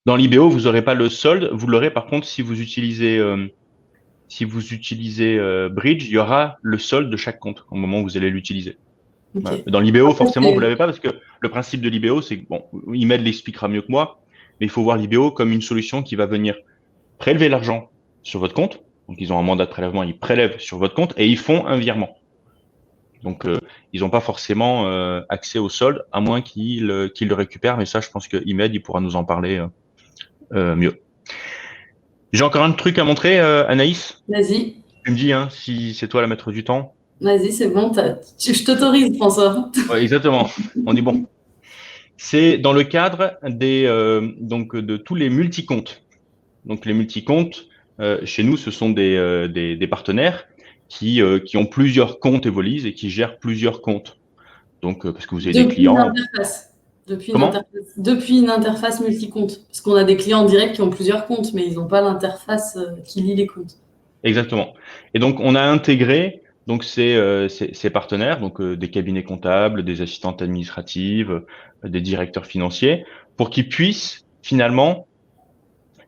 dans l'IBO, vous n'aurez pas le solde. Vous l'aurez par contre si vous utilisez Bridge, il y aura le solde de chaque compte au moment où vous allez l'utiliser. Ok. Voilà. Dans l'IBO, Après, forcément, vous l'avez pas parce que le principe de l'IBO, c'est que, bon, Imed l'expliquera mieux que moi, mais il faut voir l'IBO comme une solution qui va venir prélever l'argent sur votre compte. Donc, ils ont un mandat de prélèvement, ils prélèvent sur votre compte et ils font un virement. Donc, ils n'ont pas forcément accès au solde, à moins qu'ils le récupèrent. Mais ça, je pense que Imed, il pourra nous en parler mieux. J'ai encore un truc à montrer, Anaïs. Vas-y. Tu me dis hein, si c'est toi la maître du temps. Vas-y, c'est bon. Je t'autorise, François. Ouais, exactement. On est bon. C'est dans le cadre donc de tous les multicomptes. Donc les multicomptes, chez nous, ce sont des partenaires qui ont plusieurs comptes Evolise et qui gèrent plusieurs comptes. Donc parce que vous avez des Depuis une clients. interface. Comment? Depuis une interface multi-compte. Parce qu'on a des clients en direct qui ont plusieurs comptes, mais ils n'ont pas l'interface qui lie les comptes. Exactement. Et donc on a intégré donc ces partenaires, donc des cabinets comptables, des assistantes administratives, des directeurs financiers, pour qu'ils puissent finalement,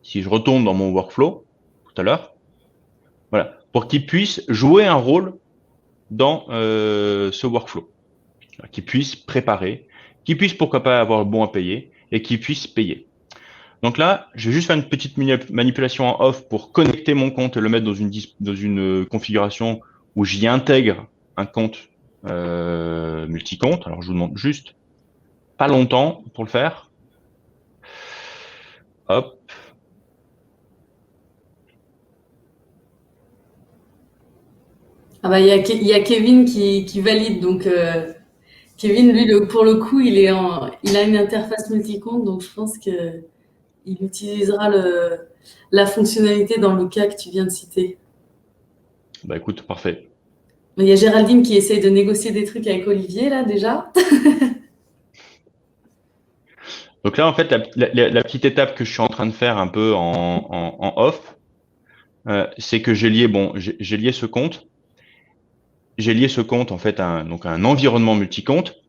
si je retourne dans mon workflow tout à l'heure, voilà, pour qu'ils puissent jouer un rôle dans ce workflow, qu'ils puissent préparer, qu'ils puissent pourquoi pas avoir le bon à payer et qu'ils puissent payer. Donc là, je vais juste faire une petite manipulation en off pour connecter mon compte et le mettre dans une configuration où j'y intègre un compte multi-compte. Alors, je vous demande juste pas longtemps pour le faire. Hop. Ah bah, il y a Kevin qui valide. Donc, Kevin, lui, pour le coup, il a une interface multi-compte. Donc, je pense qu'il utilisera la fonctionnalité dans le cas que tu viens de citer. Bah écoute, parfait. Il y a Géraldine qui essaye de négocier des trucs avec Olivier, là, déjà. Donc là, en fait, la petite étape que je suis en train de faire un peu en off, c'est que j'ai lié ce compte. J'ai lié ce compte en fait donc à un environnement multi-compte.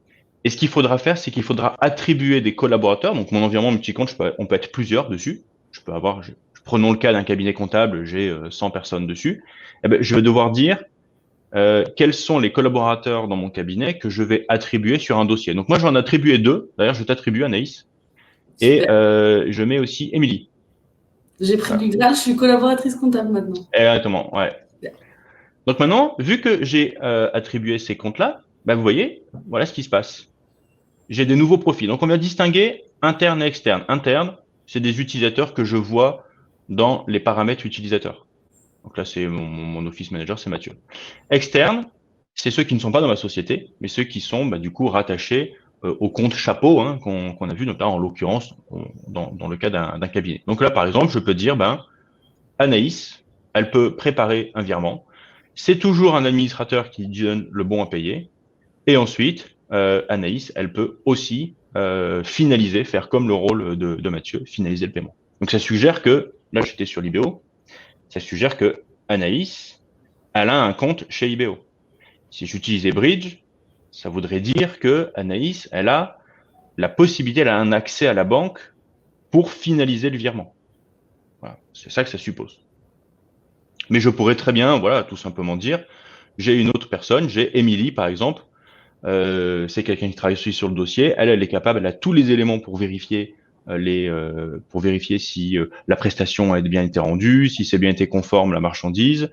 Et ce qu'il faudra faire, c'est qu'il faudra attribuer des collaborateurs. Donc mon environnement multi-compte, on peut être plusieurs dessus. Prenons le cas d'un cabinet comptable, j'ai 100 personnes dessus. Eh ben, je vais devoir dire quels sont les collaborateurs dans mon cabinet que je vais attribuer sur un dossier. Donc moi, je vais en attribuer 2. D'ailleurs, je t'attribue Anaïs. Et Super. je mets aussi Émilie. J'ai pris Voilà. du grade, je suis collaboratrice comptable maintenant. Exactement, ouais. Donc maintenant, vu que j'ai attribué ces comptes-là, bah, vous voyez, voilà ce qui se passe. J'ai des nouveaux profils. Donc on vient distinguer interne et externe. Interne, c'est des utilisateurs que je vois dans les paramètres utilisateurs. Donc là, c'est mon office manager, c'est Mathieu. Externe, c'est ceux qui ne sont pas dans ma société, mais ceux qui sont du coup rattachés au compte chapeau qu'on a vu, notamment en l'occurrence dans le cas d'un cabinet. Donc là, par exemple, je peux dire, Anaïs, elle peut préparer un virement. C'est toujours un administrateur qui donne le bon à payer. Et ensuite, Anaïs, elle peut aussi finaliser, faire comme le rôle de Mathieu, finaliser le paiement. Donc ça suggère que, là j'étais sur l'IBO, ça suggère que Anaïs, elle a un compte chez IBO. Si j'utilisais Bridge, ça voudrait dire que Anaïs, elle a la possibilité, elle a un accès à la banque pour finaliser le virement. Voilà, c'est ça que ça suppose. Mais je pourrais très bien, voilà, tout simplement dire, j'ai une autre personne, j'ai Émilie par exemple, c'est quelqu'un qui travaille aussi sur le dossier. Elle est capable, elle a tous les éléments pour vérifier pour vérifier si la prestation a bien été rendue, si c'est bien été conforme la marchandise.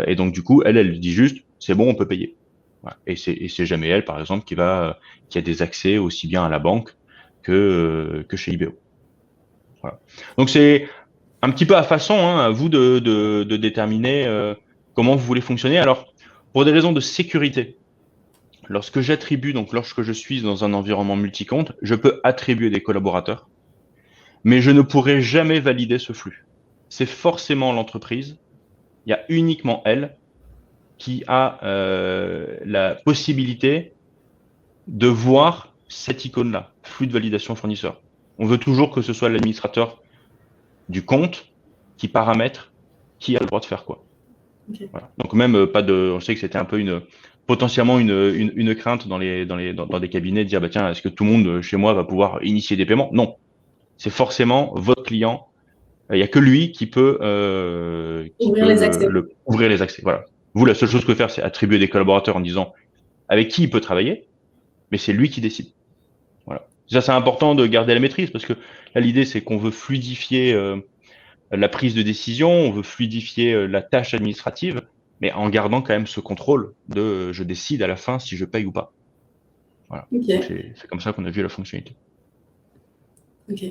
Et donc du coup, elle dit juste, c'est bon, on peut payer. Voilà. Et c'est jamais elle, par exemple, qui a des accès aussi bien à la banque que chez IBO. Voilà. Donc c'est un petit peu à façon, à vous de déterminer comment vous voulez fonctionner. Alors, pour des raisons de sécurité, lorsque lorsque je suis dans un environnement multi-compte, je peux attribuer des collaborateurs, mais je ne pourrai jamais valider ce flux. C'est forcément l'entreprise, il y a uniquement elle qui a la possibilité de voir cette icône-là, flux de validation fournisseur. On veut toujours que ce soit l'administrateur du compte qui paramètre qui a le droit de faire quoi. Okay. Voilà. Donc même pas de, on sait que c'était un peu potentiellement une crainte dans des cabinets de dire bah tiens est-ce que tout le monde chez moi va pouvoir initier des paiements? Non, c'est forcément votre client. Il n'y a que lui qui Ouvrir les accès. peut ouvrir les accès. Voilà. Vous la seule chose que vous pouvez faire c'est attribuer des collaborateurs en disant avec qui il peut travailler, mais c'est lui qui décide. Voilà. Ça c'est important de garder la maîtrise parce que là l'idée c'est qu'on veut fluidifier la prise de décision, on veut fluidifier la tâche administrative, mais en gardant quand même ce contrôle de je décide à la fin si je paye ou pas. Voilà. Okay. C'est comme ça qu'on a vu la fonctionnalité. Ok.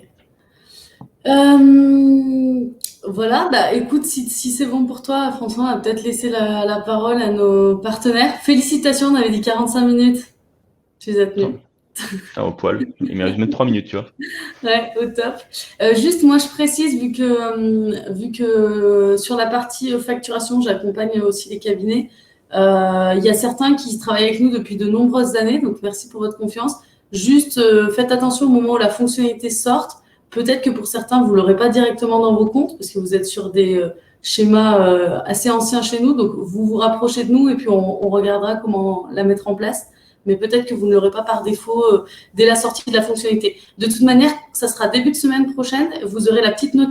Voilà, bah écoute, si c'est bon pour toi, François, on va peut-être laisser la parole à nos partenaires. Félicitations, on avait dit 45 minutes. Tu les as tenues. Putain, au poil. Il me reste même 3 minutes, tu vois. Ouais, au top. Juste, moi, je précise, vu que sur la partie facturation, j'accompagne aussi les cabinets, il y a certains qui travaillent avec nous depuis de nombreuses années, donc merci pour votre confiance. Juste, faites attention au moment où la fonctionnalité sorte. Peut-être que pour certains, vous ne l'aurez pas directement dans vos comptes, parce que vous êtes sur des schémas assez anciens chez nous, donc vous vous rapprochez de nous et puis on regardera comment la mettre en place. Mais peut-être que vous ne l'aurez pas par défaut dès la sortie de la fonctionnalité. De toute manière, ça sera début de semaine prochaine. Vous aurez la petite note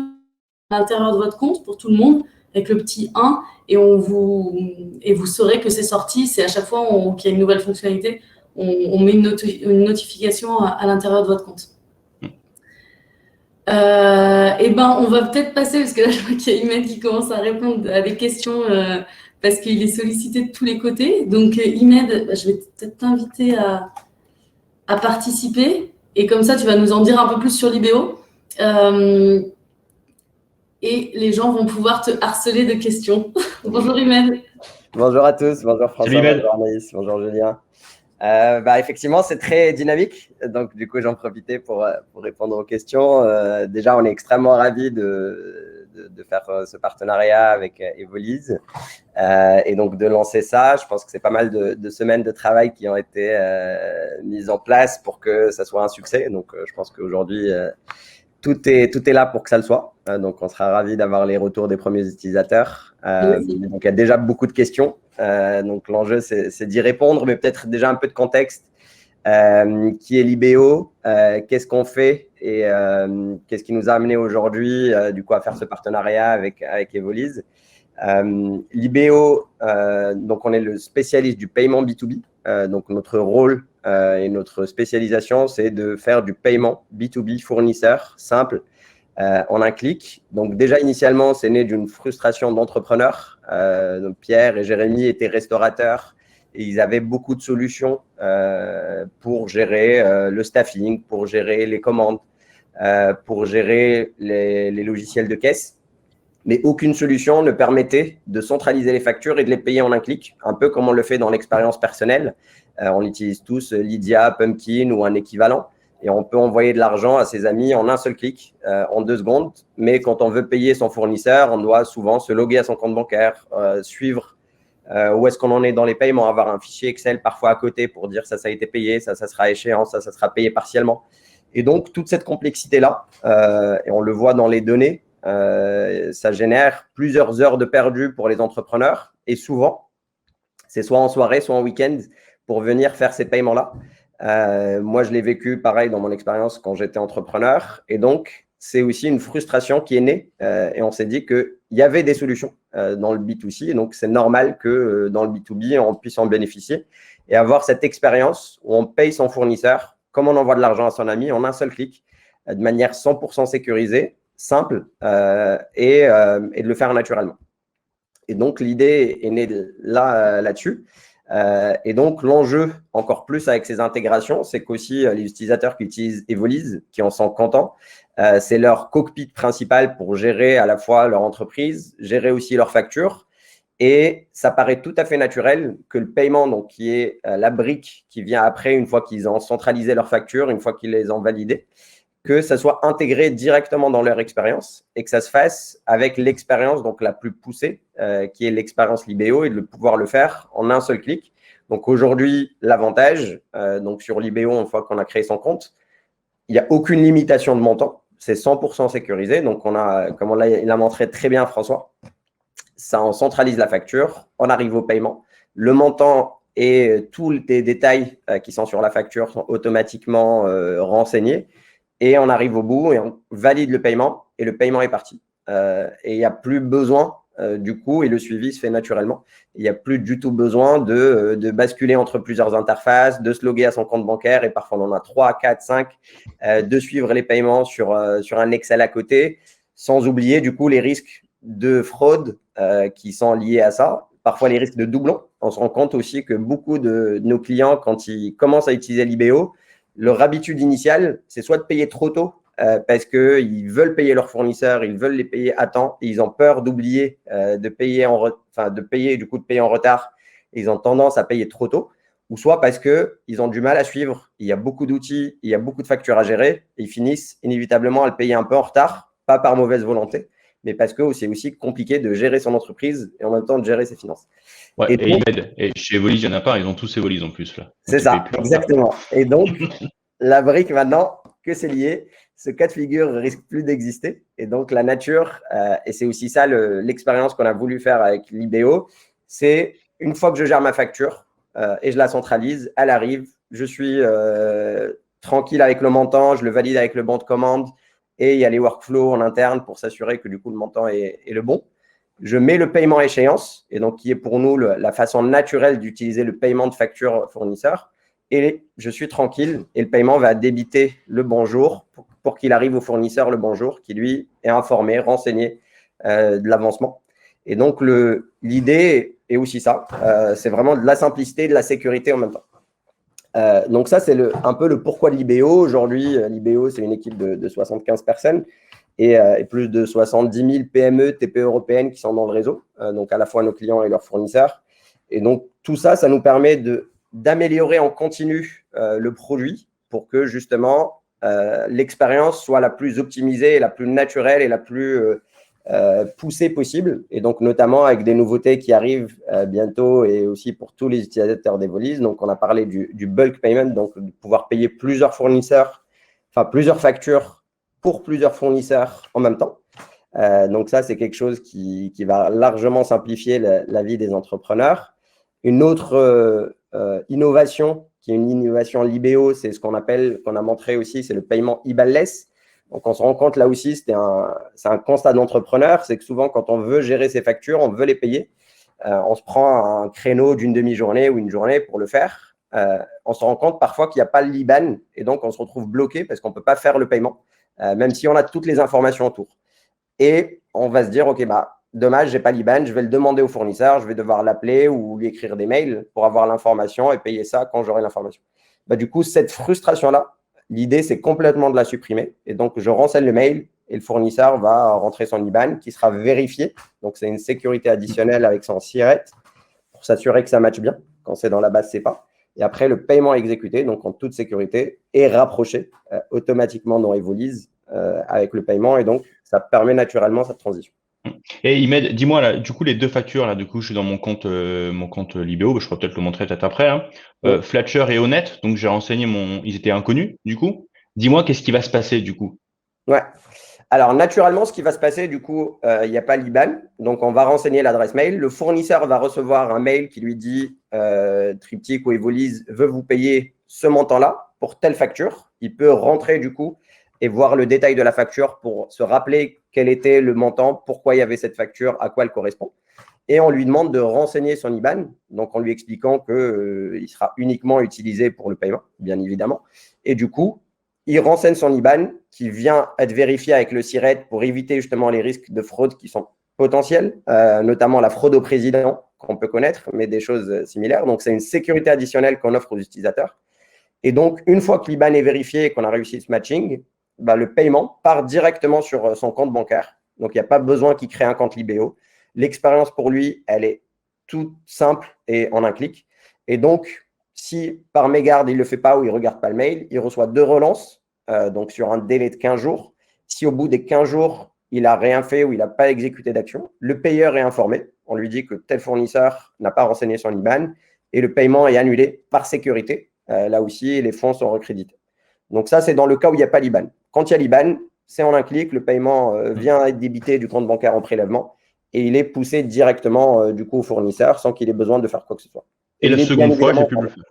à l'intérieur de votre compte pour tout le monde, avec le petit 1, et vous saurez que c'est sorti. C'est à chaque fois qu'il y a une nouvelle fonctionnalité, on met une notification à l'intérieur de votre compte. Eh ben, on va peut-être passer, parce que là, je vois qu'il y a Imed qui commence à répondre à des questions parce qu'il est sollicité de tous les côtés. Donc, Imed, je vais peut-être t'inviter à participer. Et comme ça, tu vas nous en dire un peu plus sur l'IBO. Et les gens vont pouvoir te harceler de questions. Bonjour, Imed. Bonjour à tous, bonjour Salut François, Imed. bonjour Anaïs, bonjour Julien. Effectivement, c'est très dynamique, donc du coup, j'en profitais pour répondre aux questions. Déjà, on est extrêmement ravis de faire ce partenariat avec Evolise et donc de lancer ça. Je pense que c'est pas mal de semaines de travail qui ont été mises en place pour que ça soit un succès. Donc, je pense qu'aujourd'hui, tout est là pour que ça le soit. Donc, on sera ravis d'avoir les retours des premiers utilisateurs. Donc, il y a déjà beaucoup de questions. Donc, l'enjeu, c'est d'y répondre, mais peut-être déjà un peu de contexte. Qui est l'IBO, qu'est-ce qu'on fait et qu'est-ce qui nous a amené aujourd'hui du coup à faire ce partenariat avec Evolise. L'IBO, donc on est le spécialiste du paiement B2B. Donc notre rôle et notre spécialisation, c'est de faire du paiement B2B fournisseur simple en un clic. Donc déjà initialement, c'est né d'une frustration d'entrepreneurs. Donc Pierre et Jérémy étaient restaurateurs et ils avaient beaucoup de solutions pour gérer le staffing, pour gérer les commandes, pour gérer les logiciels de caisse. Mais aucune solution ne permettait de centraliser les factures et de les payer en un clic, un peu comme on le fait dans l'expérience personnelle. On utilise tous Lydia, Pumpkin ou un équivalent. Et on peut envoyer de l'argent à ses amis en un seul clic, en 2 secondes. Mais quand on veut payer son fournisseur, on doit souvent se loguer à son compte bancaire, suivre où est-ce qu'on en est dans les paiements, avoir un fichier Excel parfois à côté pour dire ça a été payé, ça sera à échéance, ça sera payé partiellement. Et donc, toute cette complexité-là, et on le voit dans les données, ça génère plusieurs heures de perdu pour les entrepreneurs. Et souvent, c'est soit en soirée, soit en week-end pour venir faire ces paiements-là. Moi, je l'ai vécu pareil dans mon expérience quand j'étais entrepreneur. Et donc, c'est aussi une frustration qui est née. Et on s'est dit qu'il y avait des solutions dans le B2C. Et donc, c'est normal que dans le B2B, on puisse en bénéficier et avoir cette expérience où on paye son fournisseur comme on envoie de l'argent à son ami en un seul clic, de manière 100% sécurisée, simple et de le faire naturellement. Et donc, l'idée est née là-dessus. Et donc, l'enjeu, encore plus avec ces intégrations, c'est qu'aussi les utilisateurs qui utilisent Evolise, qui en sont contents, c'est leur cockpit principal pour gérer à la fois leur entreprise, gérer aussi leurs factures. Et ça paraît tout à fait naturel que le paiement, donc, qui est la brique qui vient après, une fois qu'ils ont centralisé leurs factures, une fois qu'ils les ont validées, que ça soit intégré directement dans leur expérience et que ça se fasse avec l'expérience donc la plus poussée, qui est l'expérience Libéo, et de pouvoir le faire en un seul clic. Donc aujourd'hui, l'avantage, donc sur Libéo, une fois qu'on a créé son compte, il n'y a aucune limitation de montant, c'est 100% sécurisé. Donc on a, comme il a montré très bien François, ça on centralise la facture, on arrive au paiement, le montant et tous les détails qui sont sur la facture sont automatiquement renseignés. Et on arrive au bout et on valide le paiement et le paiement est parti. Et il n'y a plus besoin du coup, et le suivi se fait naturellement. Il n'y a plus du tout besoin de basculer entre plusieurs interfaces, de se loguer à son compte bancaire et parfois on en a 3, 4, 5, de suivre les paiements sur un Excel à côté, sans oublier du coup les risques de fraude qui sont liés à ça. Parfois les risques de doublons. On se rend compte aussi que beaucoup de nos clients, quand ils commencent à utiliser l'IBO, leur habitude initiale, c'est soit de payer trop tôt parce qu'ils veulent payer leurs fournisseurs, ils veulent les payer à temps et ils ont peur d'oublier de payer en retard et ils ont tendance à payer trop tôt, ou soit parce qu'ils ont du mal à suivre. Il y a beaucoup d'outils, il y a beaucoup de factures à gérer et ils finissent inévitablement à le payer un peu en retard, pas par mauvaise volonté, mais parce que c'est aussi compliqué de gérer son entreprise et en même temps de gérer ses finances. Ouais, et chez Evolise, il n'y en a pas, ils ont tous Evolise en plus. C'est ça, exactement. Et donc, la brique maintenant, que c'est lié, ce cas de figure risque plus d'exister. Et donc, la nature, et c'est aussi ça l'expérience qu'on a voulu faire avec l'IBO, c'est une fois que je gère ma facture et je la centralise, elle arrive, je suis tranquille avec le montant, je le valide avec le bon de commande et il y a les workflows en interne pour s'assurer que du coup, le montant est le bon. Je mets le paiement à échéance, et donc qui est pour nous la façon naturelle d'utiliser le paiement de facture fournisseur. et je suis tranquille et le paiement va débiter le bonjour pour qu'il arrive au fournisseur le bonjour qui, lui, est informé, renseigné de l'avancement. Et donc, l'idée est aussi ça. C'est vraiment de la simplicité et de la sécurité en même temps. Donc, ça, c'est un peu le pourquoi de l'IBO. Aujourd'hui, l'IBO, c'est une équipe de 75 personnes et plus de 70 000 PME, TPE européennes qui sont dans le réseau, donc à la fois nos clients et leurs fournisseurs. Et donc, tout ça, ça nous permet d'améliorer en continu le produit pour que, justement, l'expérience soit la plus optimisée, la plus naturelle et la plus poussée possible. Et donc, notamment avec des nouveautés qui arrivent bientôt et aussi pour tous les utilisateurs d'Evolise. Donc, on a parlé du bulk payment, donc de pouvoir payer plusieurs fournisseurs, enfin plusieurs factures pour plusieurs fournisseurs en même temps. Donc, ça, c'est quelque chose qui va largement simplifier la vie des entrepreneurs. Une autre innovation, qui est une innovation Libéo, c'est ce qu'on a montré aussi, c'est le paiement IBAN-less. Donc, on se rend compte là aussi, c'est un constat d'entrepreneur, c'est que souvent, quand on veut gérer ses factures, on veut les payer, on se prend un créneau d'une demi-journée ou une journée pour le faire. On se rend compte parfois qu'il n'y a pas l'IBAN et donc on se retrouve bloqué parce qu'on ne peut pas faire le paiement, même si on a toutes les informations autour. Et on va se dire, OK, dommage, je n'ai pas l'IBAN, je vais le demander au fournisseur, je vais devoir l'appeler ou lui écrire des mails pour avoir l'information et payer ça quand j'aurai l'information. Du coup, cette frustration-là, l'idée, c'est complètement de la supprimer. Et donc, je renseigne le mail et le fournisseur va rentrer son IBAN qui sera vérifié. Donc, c'est une sécurité additionnelle avec son SIRET pour s'assurer que ça matche bien. Quand c'est dans la base CEPA. Et après, le paiement est exécuté, donc en toute sécurité, et rapproché automatiquement dans Evolise avec le paiement. Et donc, ça permet naturellement cette transition. Et Imed, dis-moi là, du coup, les deux factures, là, du coup, je suis dans mon compte Libéo, je pourrais peut-être le montrer peut-être après, hein. Ouais. Fletcher et Honnête, donc j'ai renseigné ils étaient inconnus, du coup. Dis-moi, qu'est-ce qui va se passer, du coup? Ouais. Alors, naturellement, ce qui va se passer, du coup, il n'y a pas l'IBAN. Donc, on va renseigner l'adresse mail. Le fournisseur va recevoir un mail qui lui dit Triptyque ou Evolise veut vous payer ce montant-là pour telle facture. Il peut rentrer, du coup, et voir le détail de la facture pour se rappeler quel était le montant, pourquoi il y avait cette facture, à quoi elle correspond. Et on lui demande de renseigner son IBAN, donc en lui expliquant qu'il sera uniquement utilisé pour le paiement, bien évidemment. Et du coup, il renseigne son IBAN qui vient être vérifié avec le SIRET pour éviter justement les risques de fraude qui sont potentiels, notamment la fraude au président qu'on peut connaître, mais des choses similaires. Donc, c'est une sécurité additionnelle qu'on offre aux utilisateurs. Et donc, une fois que l'IBAN est vérifié et qu'on a réussi ce matching, le paiement part directement sur son compte bancaire. Donc, il n'y a pas besoin qu'il crée un compte Libéo. L'expérience pour lui, elle est toute simple et en un clic. Et donc, si par mégarde, il ne le fait pas ou il ne regarde pas le mail, il reçoit 2 relances, donc sur un délai de 15 jours. Si au bout des 15 jours, il n'a rien fait ou il n'a pas exécuté d'action, le payeur est informé. On lui dit que tel fournisseur n'a pas renseigné son IBAN et le paiement est annulé par sécurité. Là aussi, les fonds sont recrédités. Donc ça, c'est dans le cas où il n'y a pas l'IBAN. Quand il y a l'IBAN, c'est en un clic, le paiement vient être débité du compte bancaire en prélèvement et il est poussé directement du coup au fournisseur sans qu'il ait besoin de faire quoi que ce soit. Et la seconde fois, j'ai plus le faire.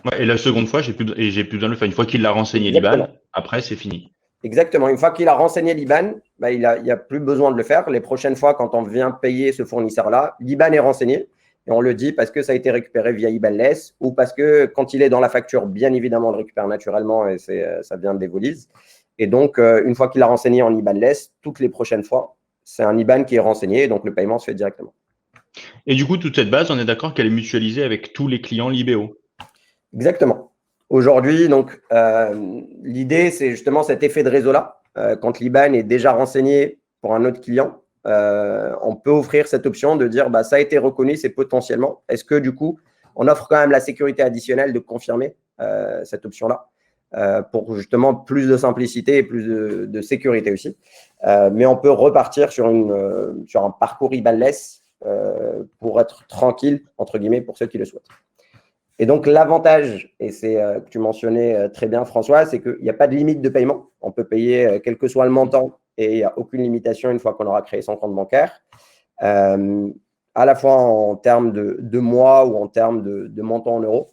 Ouais, et la seconde fois, j'ai plus besoin de le faire. Une fois qu'il l'a renseigné l'IBAN, après, c'est fini. Exactement. Une fois qu'il a renseigné l'IBAN, il n'y a plus besoin de le faire. Les prochaines fois, quand on vient payer ce fournisseur-là, l'IBAN est renseigné. Et on le dit parce que ça a été récupéré via IBAN-less ou parce que quand il est dans la facture, bien évidemment, on le récupère naturellement et ça vient d'Evolise. Et donc, une fois qu'il a renseigné en IBAN-less, toutes les prochaines fois, c'est un IBAN qui est renseigné et donc le paiement se fait directement. Et du coup, toute cette base, on est d'accord qu'elle est mutualisée avec tous les clients Libéo. Exactement. Aujourd'hui, donc, l'idée, c'est justement cet effet de réseau-là. Quand l'IBAN est déjà renseigné pour un autre client, on peut offrir cette option de dire ça a été reconnu, c'est potentiellement. Est-ce que du coup, on offre quand même la sécurité additionnelle de confirmer cette option-là pour justement plus de simplicité et plus de sécurité aussi. Mais on peut repartir sur un parcours IBAN-less pour être tranquille, entre guillemets, pour ceux qui le souhaitent. Et donc, l'avantage, et c'est que tu mentionnais très bien, François, c'est qu'il n'y a pas de limite de paiement. On peut payer quel que soit le montant et il n'y a aucune limitation une fois qu'on aura créé son compte bancaire, à la fois en termes de mois ou en termes de montant en euros.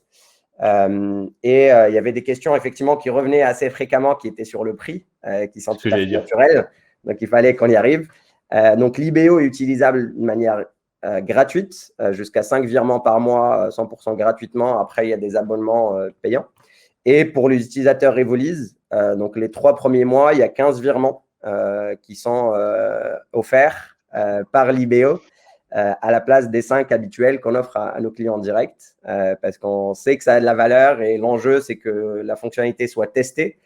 Et il y avait des questions, effectivement, qui revenaient assez fréquemment, qui étaient sur le prix, qui sont tout à fait naturelles. Donc, il fallait qu'on y arrive. Donc, l'IBO est utilisable de manière gratuite, jusqu'à 5 virements par mois, 100% gratuitement. Après, il y a des abonnements payants. Et pour les utilisateurs Evolise, donc les 3 premiers mois, il y a 15 virements qui sont offerts par Libéo à la place des 5 habituels qu'on offre à nos clients en direct, parce qu'on sait que ça a de la valeur et l'enjeu, c'est que la fonctionnalité soit testée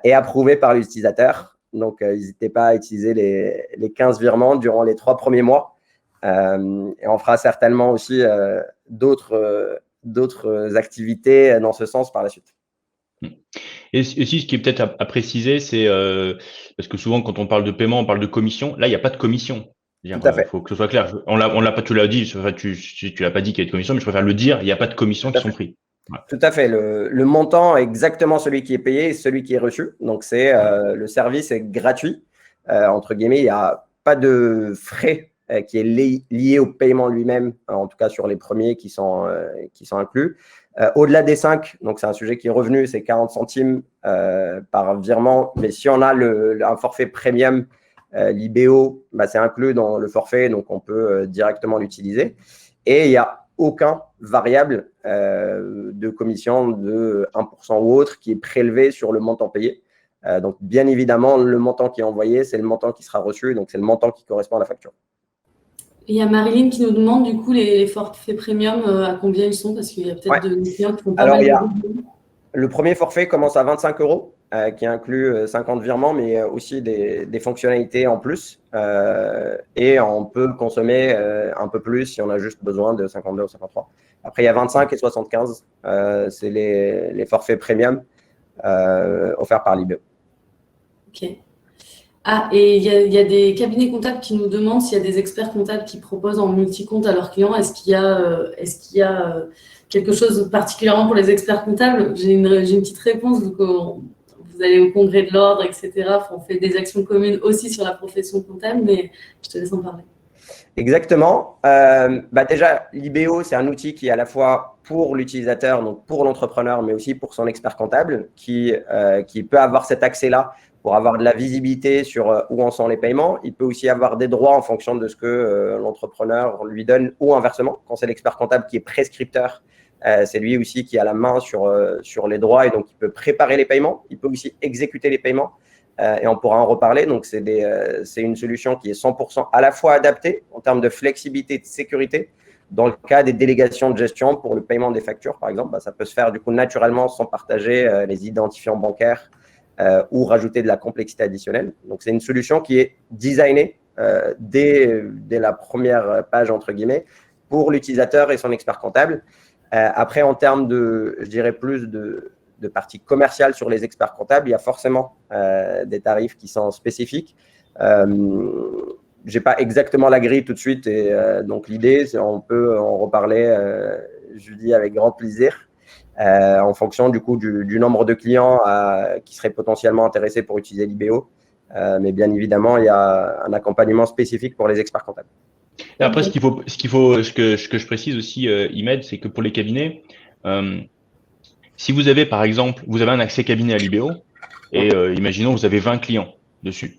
et approuvée par l'utilisateur. Donc, n'hésitez pas à utiliser les 15 virements durant les 3 premiers mois. Et on fera certainement aussi d'autres activités dans ce sens par la suite. Et aussi, ce qui est peut-être à préciser, c'est parce que souvent, quand on parle de paiement, on parle de commission. Là, il n'y a pas de commission. Tout à fait. Il faut que ce soit clair. On l'a pas, tu l'as dit, tu l'as pas dit qu'il y a de commission, mais je préfère le dire, il n'y a pas de commission qui sont prises. Ouais. Tout à fait. Le montant est exactement celui qui est payé et celui qui est reçu. Donc, le service est gratuit. Entre guillemets, il n'y a pas de frais qui est lié au paiement lui-même, en tout cas sur les premiers qui sont inclus. Au-delà des 5, donc c'est un sujet qui est revenu, c'est 40 centimes par virement. Mais si on a un forfait premium Libéo, c'est inclus dans le forfait, donc on peut directement l'utiliser. Et il n'y a aucun variable de commission de 1% ou autre qui est prélevé sur le montant payé. Donc, bien évidemment, le montant qui est envoyé, c'est le montant qui sera reçu, donc c'est le montant qui correspond à la facture. Il y a Marilyn qui nous demande du coup les forfaits premium, à combien ils sont, parce qu'il y a peut-être des clients qui font pas mal de... Le premier forfait commence à 25 €, qui inclut 50 virements, mais aussi des fonctionnalités en plus. Et on peut consommer un peu plus si on a juste besoin de 52 ou 53. Après, il y a 25 et 75. C'est les forfaits premium offerts par Libéo. Ok. Ah, et il y a des cabinets comptables qui nous demandent s'il y a des experts comptables qui proposent en multi-compte à leurs clients. Est-ce qu'il y a quelque chose particulièrement pour les experts comptables? J'ai une petite réponse. Vous allez au congrès de l'ordre, etc. On fait des actions communes aussi sur la profession comptable, mais je te laisse en parler. Exactement. Déjà, Libéo, c'est un outil qui est à la fois pour l'utilisateur, donc pour l'entrepreneur, mais aussi pour son expert comptable, qui peut avoir cet accès-là pour avoir de la visibilité sur où en sont les paiements. Il peut aussi avoir des droits en fonction de ce que l'entrepreneur lui donne, ou inversement, quand c'est l'expert comptable qui est prescripteur. C'est lui aussi qui a la main sur les droits et donc il peut préparer les paiements. Il peut aussi exécuter les paiements et on pourra en reparler. Donc, c'est une solution qui est 100% à la fois adaptée en termes de flexibilité et de sécurité. Dans le cas des délégations de gestion pour le paiement des factures, par exemple, ça peut se faire du coup naturellement sans partager les identifiants bancaires ou rajouter de la complexité additionnelle. Donc, c'est une solution qui est designée dès la première page, entre guillemets, pour l'utilisateur et son expert comptable. Après, en termes je dirais plus de partie commerciale sur les experts comptables, il y a forcément des tarifs qui sont spécifiques. Je n'ai pas exactement la grille tout de suite, et donc l'idée, on peut en reparler, je dis avec grand plaisir, en fonction du coup du nombre de clients qui seraient potentiellement intéressés pour utiliser Libéo. Mais bien évidemment, il y a un accompagnement spécifique pour les experts comptables. Et après, ce que je précise aussi, Imed, c'est que pour les cabinets, si vous avez, par exemple, vous avez un accès cabinet à Libéo, et imaginons vous avez 20 clients dessus.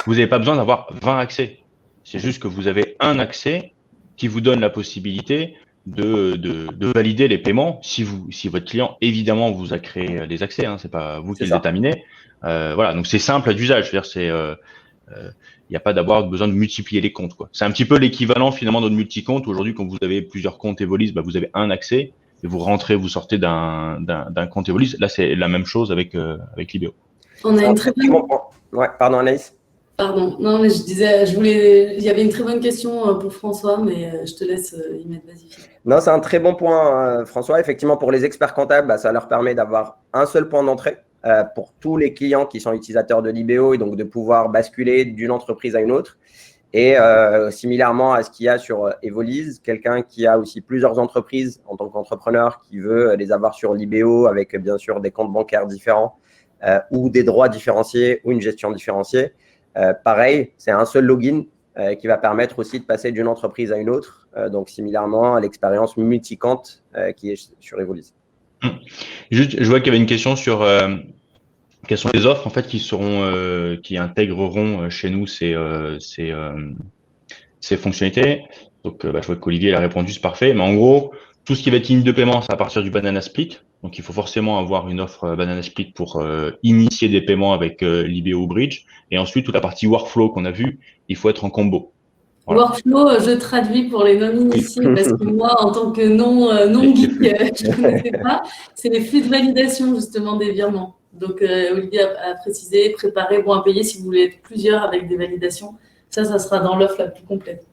Vous n'avez pas besoin d'avoir 20 accès. C'est juste que vous avez un accès qui vous donne la possibilité de valider les paiements si votre client, évidemment, vous a créé les accès. C'est pas vous qui le déterminez. Voilà, donc c'est simple d'usage. Je veux dire, il n'y a pas besoin de multiplier les comptes, quoi. C'est un petit peu l'équivalent finalement de notre multi-compte. Aujourd'hui, quand vous avez plusieurs comptes Evolise, vous avez un accès et vous rentrez, vous sortez d'un compte Evolise. Là, c'est la même chose avec Libéo. On a une très bonne... Ouais, pardon Anaïs. Pardon, non, mais je disais, il y avait une très bonne question pour François, mais je te laisse y mettre, vas-y. Non, c'est un très bon point, François. Effectivement, pour les experts comptables, ça leur permet d'avoir un seul point d'entrée pour tous les clients qui sont utilisateurs de Libéo et donc de pouvoir basculer d'une entreprise à une autre. Et similairement à ce qu'il y a sur Evolise, quelqu'un qui a aussi plusieurs entreprises en tant qu'entrepreneur qui veut les avoir sur Libéo avec bien sûr des comptes bancaires différents ou des droits différenciés ou une gestion différenciée. Pareil, c'est un seul login qui va permettre aussi de passer d'une entreprise à une autre. Donc, similairement à l'expérience multi-compte qui est sur Evolise. Juste, je vois qu'il y avait une question sur quelles sont les offres en fait qui intégreront chez nous ces fonctionnalités. Donc, je vois qu'Olivier a répondu, c'est parfait. Mais en gros, tout ce qui va être ligne de paiement, c'est à partir du Banana Split. Donc, il faut forcément avoir une offre Banana Split pour initier des paiements avec l'IBO Bridge. Et ensuite, toute la partie workflow qu'on a vu, il faut être en combo. Voilà. Workflow, je traduis pour les non-initiés parce que moi, en tant que non-geek, je ne connaissais pas. C'est les flux de validation justement des virements. Donc, Olivier a précisé, préparez bon à payer si vous voulez être plusieurs avec des validations. Ça sera dans l'offre la plus complète.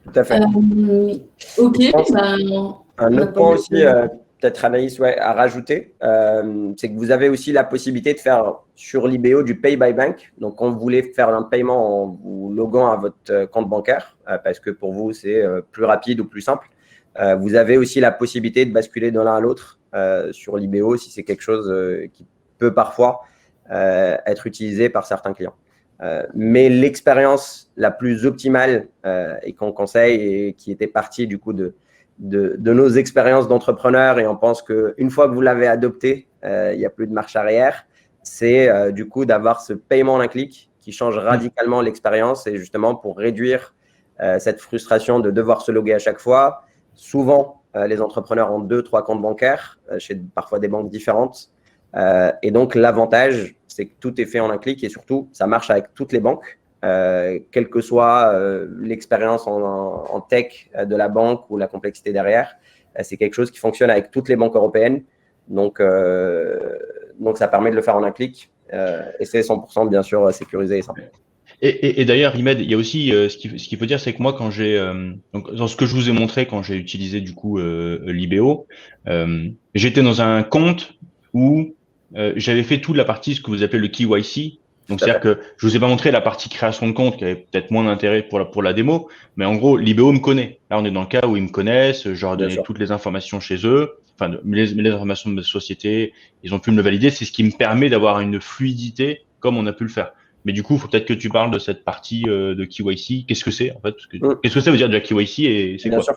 Tout à fait. Ok. Un autre point aussi, peut-être Anaïs, à rajouter, c'est que vous avez aussi la possibilité de faire sur l'IBO du Pay by Bank. Donc, quand vous voulez faire un paiement en vous loguant à votre compte bancaire, parce que pour vous, c'est plus rapide ou plus simple, vous avez aussi la possibilité de basculer de l'un à l'autre sur l'IBO si c'est quelque chose qui peut parfois être utilisé par certains clients. Mais l'expérience la plus optimale et qu'on conseille et qui était partie du coup de nos expériences d'entrepreneurs, et on pense qu'une fois que vous l'avez adopté, il n'y a plus de marche arrière, c'est du coup d'avoir ce paiement d'un clic qui change radicalement l'expérience, et justement pour réduire cette frustration de devoir se loguer à chaque fois. Souvent, les entrepreneurs ont 2-3 comptes bancaires chez parfois des banques différentes. Et donc, l'avantage, c'est que tout est fait en un clic, et surtout, ça marche avec toutes les banques, quelle que soit l'expérience en tech de la banque ou la complexité derrière. C'est quelque chose qui fonctionne avec toutes les banques européennes. Donc ça permet de le faire en un clic, et c'est 100% bien sûr sécurisé et simple. Et d'ailleurs, Imed, il y a aussi ce qu'il faut dire, c'est que moi, quand j'ai donc dans ce que je vous ai montré, quand j'ai utilisé du coup l'IBO, j'étais dans un compte où j'avais fait toute la partie, ce que vous appelez le KYC. Donc, c'est-à-dire que je vous ai pas montré la partie création de compte qui avait peut-être moins d'intérêt pour la démo, mais en gros, l'IBO me connaît. Là, on est dans le cas où ils me connaissent, je leur ai donné toutes les informations chez eux, enfin les informations de ma société, ils ont pu me le valider. C'est ce qui me permet d'avoir une fluidité comme on a pu le faire. Mais du coup, il faut peut-être que tu parles de cette partie de KYC. Qu'est-ce que c'est en fait? Qu'est-ce que ça veut dire déjà KYC et c'est quoi? Sûr.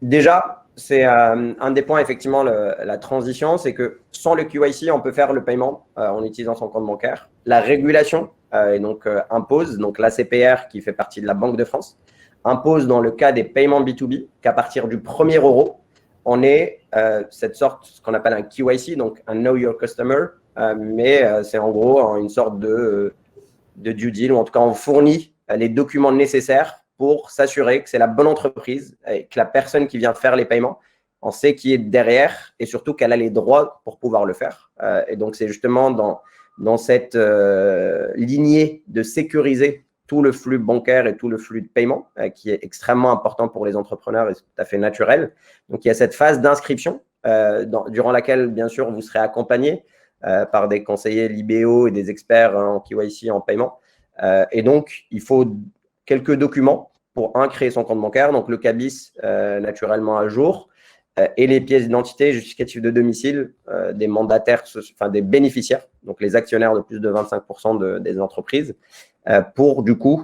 Déjà, c'est un des points, effectivement, la transition, c'est que sans le KYC, on peut faire le paiement en utilisant son compte bancaire. La régulation impose, donc l'ACPR, qui fait partie de la Banque de France, impose dans le cas des paiements B2B qu'à partir du 1er euro, on ait cette sorte, ce qu'on appelle un KYC, donc un Know Your Customer, mais c'est en gros une sorte de due deal, ou en tout cas on fournit les documents nécessaires pour s'assurer que c'est la bonne entreprise et que la personne qui vient faire les paiements, on sait qui est derrière, et surtout qu'elle a les droits pour pouvoir le faire. Et donc c'est justement dans cette lignée de sécuriser tout le flux bancaire et tout le flux de paiement qui est extrêmement important pour les entrepreneurs et c'est tout à fait naturel. Donc il y a cette phase d'inscription durant laquelle bien sûr vous serez accompagné par des conseillers LIBO et des experts en KYC en paiement. Et donc, il faut quelques documents pour créer son compte bancaire, donc le CABIS naturellement à jour, et les pièces d'identité justificatives de domicile des mandataires, enfin des bénéficiaires, donc les actionnaires de plus de 25% des entreprises, pour du coup,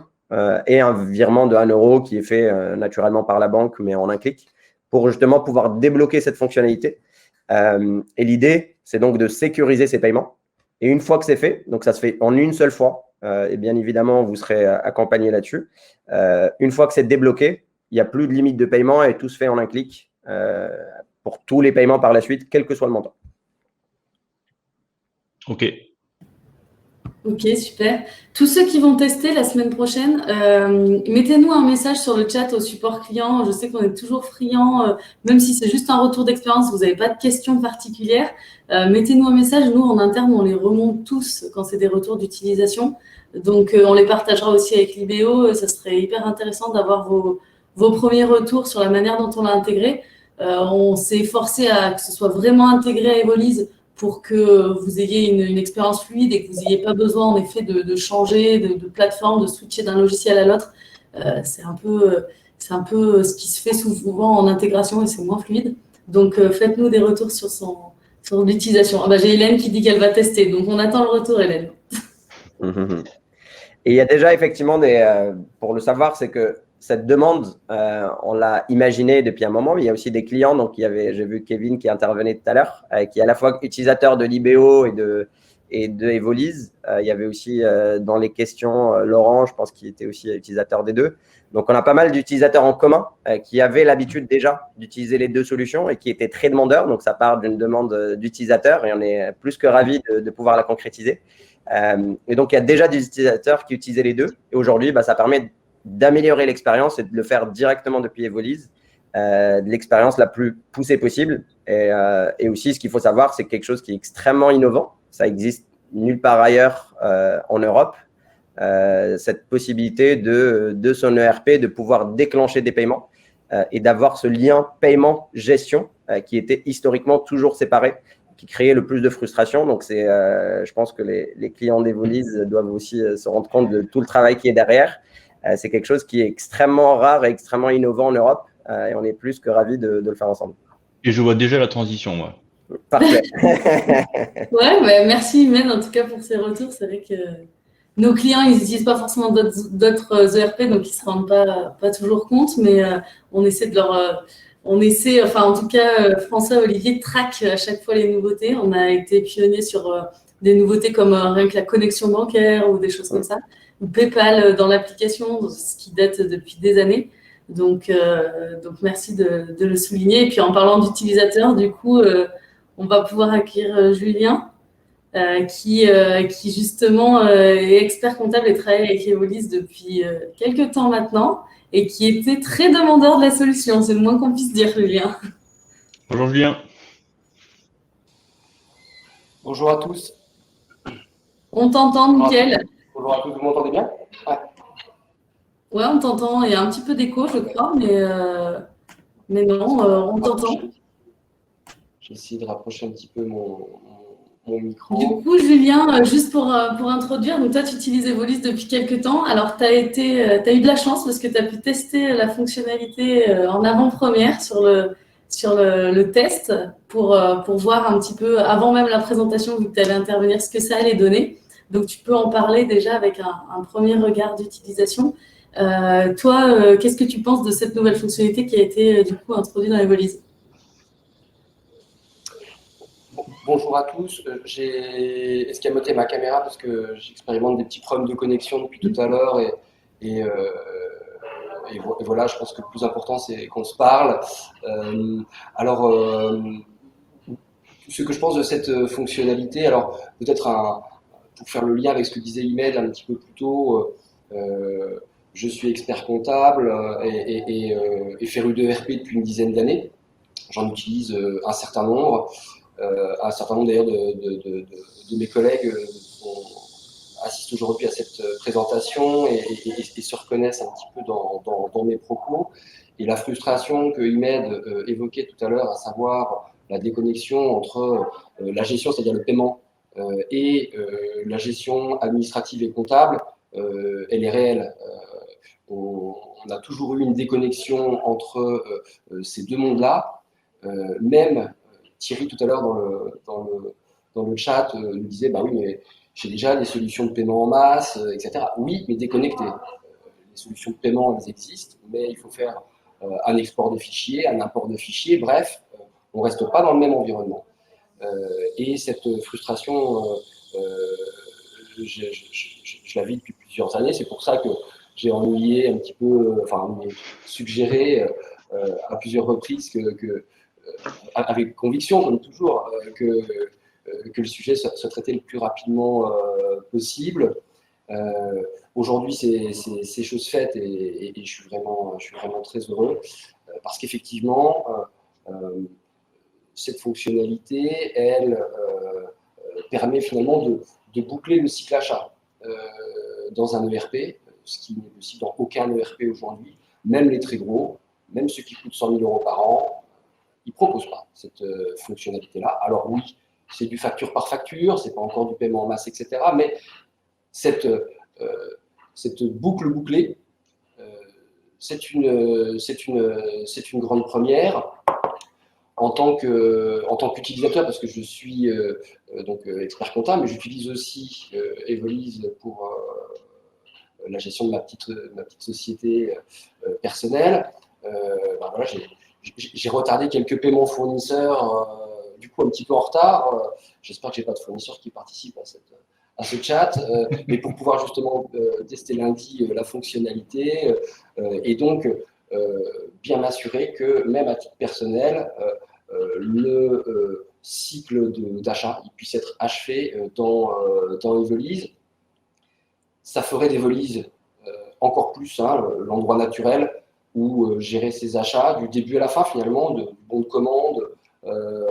et un virement de 1 euro qui est fait naturellement par la banque, mais en un clic, pour justement pouvoir débloquer cette fonctionnalité. Et l'idée, c'est donc de sécuriser ces paiements. Et une fois que c'est fait, donc ça se fait en une seule fois, et bien évidemment, vous serez accompagné là-dessus. Une fois que c'est débloqué, il n'y a plus de limite de paiement et tout se fait en un clic pour tous les paiements par la suite, quel que soit le montant. Ok. Ok, super. Tous ceux qui vont tester la semaine prochaine, mettez-nous un message sur le chat au support client. Je sais qu'on est toujours friand, même si c'est juste un retour d'expérience, vous n'avez pas de questions particulières. Mettez-nous un message. Nous, en interne, on les remonte tous quand c'est des retours d'utilisation. Donc, on les partagera aussi avec l'IBO. Ça serait hyper intéressant d'avoir vos premiers retours sur la manière dont on l'a intégré. On s'est efforcé à que ce soit vraiment intégré à Evolise pour que vous ayez une expérience fluide et que vous n'ayez pas besoin, en effet, de changer de plateforme, de switcher d'un logiciel à l'autre. C'est un peu ce qui se fait souvent en intégration et c'est moins fluide. Donc, faites-nous des retours sur l'utilisation. J'ai Hélène qui dit qu'elle va tester. Donc, on attend le retour, Hélène. Et il y a déjà effectivement pour le savoir, c'est que cette demande, on l'a imaginée depuis un moment, mais il y a aussi des clients. Donc, j'ai vu Kevin qui intervenait tout à l'heure, qui est à la fois utilisateur de l'IBO et et de Evolise. Il y avait aussi dans les questions Laurent, je pense qu'il était aussi utilisateur des deux. Donc, on a pas mal d'utilisateurs en commun qui avaient l'habitude déjà d'utiliser les deux solutions et qui étaient très demandeurs. Donc, ça part d'une demande d'utilisateurs et on est plus que ravis de pouvoir la concrétiser. Et donc, il y a déjà des utilisateurs qui utilisaient les deux. Et aujourd'hui, ça permet d'améliorer l'expérience et de le faire directement depuis Evolise, de l'expérience la plus poussée possible. Et aussi, ce qu'il faut savoir, c'est quelque chose qui est extrêmement innovant. Ça existe nulle part ailleurs en Europe. Cette possibilité de son ERP de pouvoir déclencher des paiements et d'avoir ce lien paiement-gestion qui était historiquement toujours séparé, qui créait le plus de frustration. Donc, je pense que les clients d'Evolise doivent aussi se rendre compte de tout le travail qui est derrière. C'est quelque chose qui est extrêmement rare et extrêmement innovant en Europe et on est plus que ravis de le faire ensemble. Et je vois déjà la transition, moi. Parfait. Ouais, merci Imen en tout cas pour ces retours. C'est vrai que nos clients, ils n'utilisent pas forcément d'autres ERP, donc ils ne se rendent pas toujours compte, mais on essaie de leur… enfin en tout cas, François et Olivier traquent à chaque fois les nouveautés. On a été pionniers sur des nouveautés comme rien que la connexion bancaire ou des choses comme ça, ou PayPal dans l'application, ce qui date depuis des années. Donc merci de le souligner. Et puis en parlant d'utilisateurs, du coup, on va pouvoir accueillir Julien, qui justement est expert comptable et travaille avec Evolise depuis quelques temps maintenant et qui était très demandeur de la solution. C'est le moins qu'on puisse dire, Julien. Bonjour Julien. Bonjour à tous. On t'entend, nickel. Bonjour à tous, vous m'entendez bien? Ouais, on t'entend. Il y a un petit peu d'écho, je crois, mais non, on t'entend. J'ai essayé de rapprocher un petit peu mon micro. Du coup, Julien, juste pour introduire, donc toi, tu utilises Evolise depuis quelques temps. Alors, tu as eu de la chance parce que tu as pu tester la fonctionnalité en avant-première sur le test pour voir un petit peu, avant même la présentation, vu que tu allais intervenir, ce que ça allait donner. Donc, tu peux en parler déjà avec un premier regard d'utilisation. Toi, qu'est-ce que tu penses de cette nouvelle fonctionnalité qui a été du coup introduite dans Evolise? Bonjour à tous. J'ai escamoté ma caméra parce que j'expérimente des petits problèmes de connexion depuis tout à l'heure et voilà, je pense que le plus important c'est qu'on se parle. Ce que je pense de cette fonctionnalité, alors peut-être pour faire le lien avec ce que disait Imed un petit peu plus tôt, je suis expert comptable et féru de ERP depuis une dizaine d'années. J'en utilise un certain nombre. Un certain nombre d'ailleurs de mes collègues assistent aujourd'hui à cette présentation et se reconnaissent un petit peu dans mes propos. Et la frustration que Imed évoquait tout à l'heure, à savoir la déconnexion entre la gestion, c'est-à-dire le paiement, et la gestion administrative et comptable, elle est réelle. On a toujours eu une déconnexion entre ces deux mondes-là, même Thierry, tout à l'heure, dans le chat, nous disait oui, mais j'ai déjà des solutions de paiement en masse, etc. Oui, mais déconnectées. Les solutions de paiement, elles existent, mais il faut faire un export de fichiers, un import de fichiers, bref, on ne reste pas dans le même environnement. Et cette frustration, je la vis depuis plusieurs années. C'est pour ça que j'ai ennuyé un petit peu, suggéré à plusieurs reprises avec conviction, comme toujours, que le sujet soit traité le plus rapidement possible. Aujourd'hui, c'est chose faite et je suis vraiment très heureux parce qu'effectivement, cette fonctionnalité, elle permet finalement de boucler le cycle achat dans un ERP, ce qui n'est possible dans aucun ERP aujourd'hui, même les très gros, même ceux qui coûtent 100 000 € par an. Ils ne proposent pas cette fonctionnalité-là. Alors oui, c'est du facture par facture, ce n'est pas encore du paiement en masse, etc. Mais cette boucle bouclée, c'est une grande première. En tant qu'utilisateur, parce que je suis expert comptable, mais j'utilise aussi Evolise pour la gestion de ma petite société personnelle. Voilà, j'ai retardé quelques paiements fournisseurs du coup un petit peu en retard. J'espère que j'ai pas de fournisseurs qui participent à ce chat, mais pour pouvoir justement tester lundi la fonctionnalité et donc bien m'assurer que même à titre personnel, le cycle d'achat puisse être achevé dans Evolise. Ça ferait d'Evolise encore plus l'endroit naturel où gérer ses achats du début à la fin finalement, de bons de commande,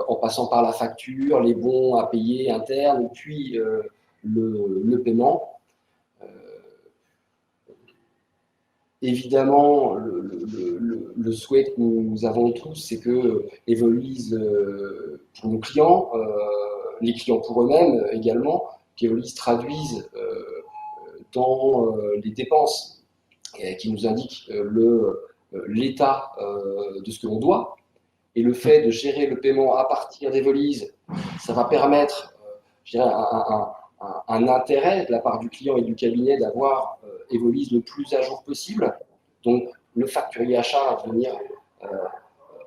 en passant par la facture, les bons à payer internes, puis le paiement. Évidemment, le souhait que nous avons tous, c'est que Evolise, pour nos clients, les clients pour eux-mêmes également, qu'Evolise traduise dans les dépenses qui nous indiquent l'état de ce que l'on doit. Et le fait de gérer le paiement à partir d'Evolise, ça va permettre, je dirais, un intérêt de la part du client et du cabinet d'avoir Evolise le plus à jour possible. Donc, le facturier achat va devenir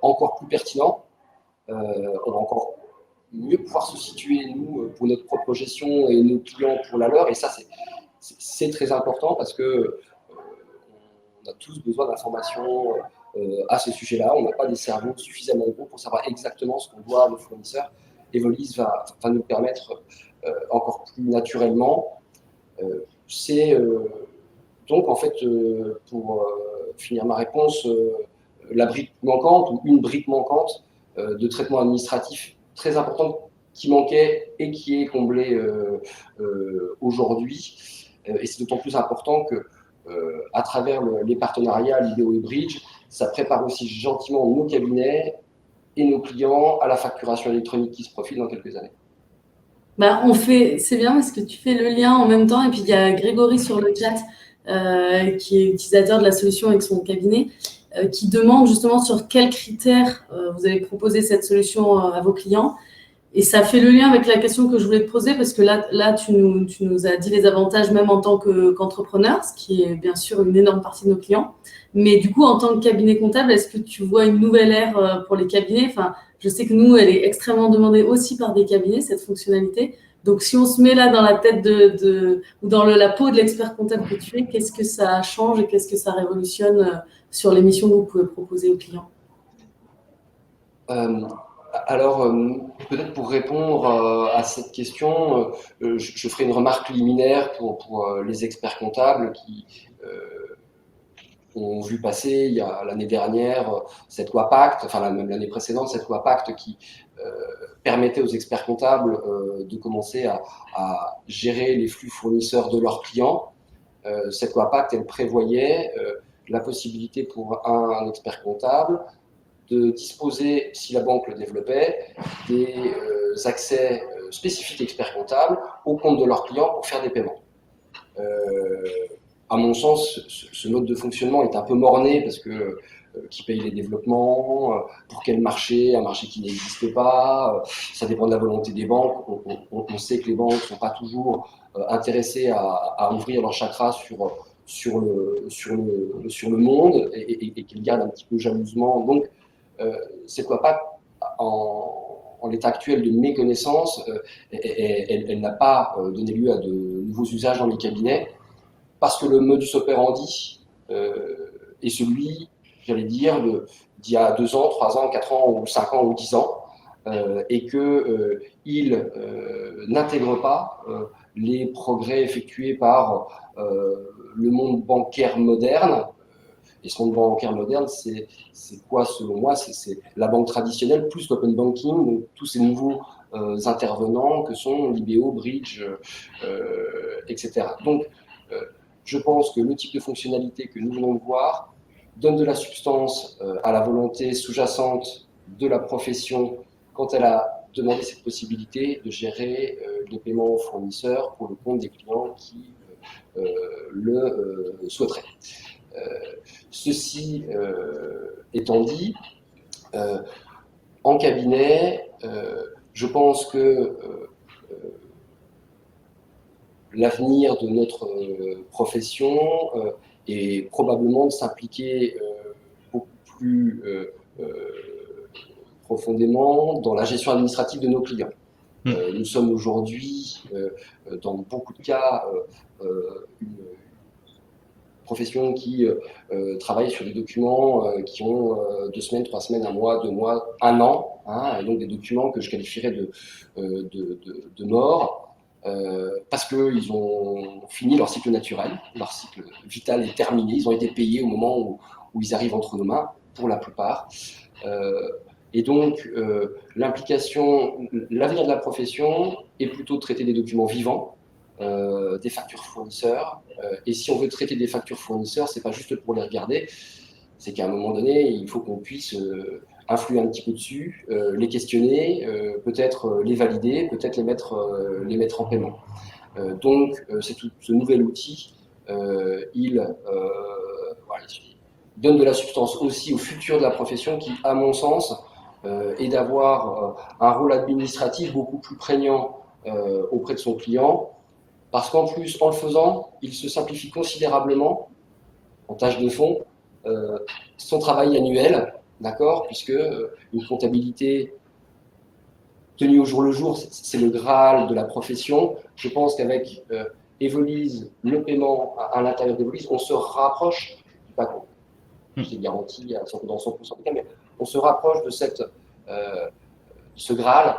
encore plus pertinent. On va encore mieux pouvoir se situer, nous, pour notre propre gestion et nos clients pour la leur. Et ça, c'est très important parce que on a tous besoin d'informations à ce sujet-là. On n'a pas des cerveaux suffisamment gros pour savoir exactement ce qu'on doit à nos fournisseurs. Evolise va nous permettre encore plus naturellement. C'est donc en fait, pour finir ma réponse, la brique manquante ou une brique manquante de traitement administratif très importante qui manquait et qui est comblée aujourd'hui. Et c'est d'autant plus important que à travers les partenariats Libéo et Bridge, ça prépare aussi gentiment nos cabinets et nos clients à la facturation électronique qui se profile dans quelques années. Bah, c'est bien parce que tu fais le lien en même temps. Et puis, il y a Grégory sur le chat qui est utilisateur de la solution avec son cabinet, qui demande justement sur quels critères vous avez proposé cette solution à vos clients. Et ça fait le lien avec la question que je voulais te poser, parce que là tu nous as dit les avantages même en tant qu'entrepreneur, ce qui est bien sûr une énorme partie de nos clients. Mais du coup, en tant que cabinet comptable, est-ce que tu vois une nouvelle ère pour les cabinets? Enfin, je sais que nous, elle est extrêmement demandée aussi par des cabinets, cette fonctionnalité. Donc, si on se met là dans la tête ou dans la peau de l'expert comptable que tu es, qu'est-ce que ça change et qu'est-ce que ça révolutionne sur les missions que vous pouvez proposer aux clients? Alors, peut-être pour répondre à cette question, je ferai une remarque liminaire pour les experts comptables qui ont vu passer l'année dernière cette loi Pacte, enfin même l'année précédente, cette loi Pacte qui permettait aux experts comptables de commencer à gérer les flux fournisseurs de leurs clients. Cette loi Pacte, elle prévoyait la possibilité pour un expert comptable de disposer, si la banque le développait, des accès spécifiques experts comptables au compte de leurs clients pour faire des paiements. À mon sens, ce mode de fonctionnement est un peu morné parce que qui paye les développements, pour quel marché, un marché qui n'existe pas, ça dépend de la volonté des banques. On sait que les banques ne sont pas toujours intéressées à ouvrir leur chakra sur le monde et qu'ils gardent un petit peu jalousement. Donc, c'est quoi pas en l'état actuel de mes connaissances, elle n'a pas donné lieu à de nouveaux usages dans les cabinets parce que le modus operandi est celui, j'allais dire, d'il y a 2 ans, 3 ans, 4 ans, ou 5 ans, ou 10 ans, et qu'il n'intègre pas les progrès effectués par le monde bancaire moderne. Et ce monde bancaire moderne, c'est quoi selon moi? C'est la banque traditionnelle plus l'open banking, donc tous ces nouveaux intervenants que sont Libéo, Bridge, etc. Donc, je pense que le type de fonctionnalité que nous venons de voir donne de la substance à la volonté sous-jacente de la profession quand elle a demandé cette possibilité de gérer les paiements aux fournisseurs pour le compte des clients qui le souhaiteraient. Ceci étant dit, en cabinet, je pense que l'avenir de notre profession est probablement de s'impliquer beaucoup plus profondément dans la gestion administrative de nos clients. Nous sommes aujourd'hui, dans beaucoup de cas, une profession qui travaille sur des documents qui ont 2 semaines, 3 semaines, 1 mois, 2 mois, 1 an, et donc des documents que je qualifierais de morts, parce qu'ils ont fini leur cycle naturel, leur cycle vital est terminé, ils ont été payés au moment où ils arrivent entre nos mains, pour la plupart. Et donc, l'avenir de la profession est plutôt de traiter des documents vivants, des factures fournisseurs. Et si on veut traiter des factures fournisseurs, c'est pas juste pour les regarder, c'est qu'à un moment donné, il faut qu'on puisse influer un petit peu dessus, les questionner, peut-être les valider, peut-être les mettre en paiement. Donc, ce nouvel outil, il donne de la substance aussi au futur de la profession qui, à mon sens, est d'avoir un rôle administratif beaucoup plus prégnant auprès de son client, parce qu'en plus, en le faisant, il se simplifie considérablement, en tâche de fond, son travail annuel, d'accord, puisque une comptabilité tenue au jour le jour, c'est le Graal de la profession. Je pense qu'avec Evolise, le paiement à l'intérieur d'Evolise, on se rapproche du PACO. C'est garanti dans 100% des cas, mais on se rapproche de ce Graal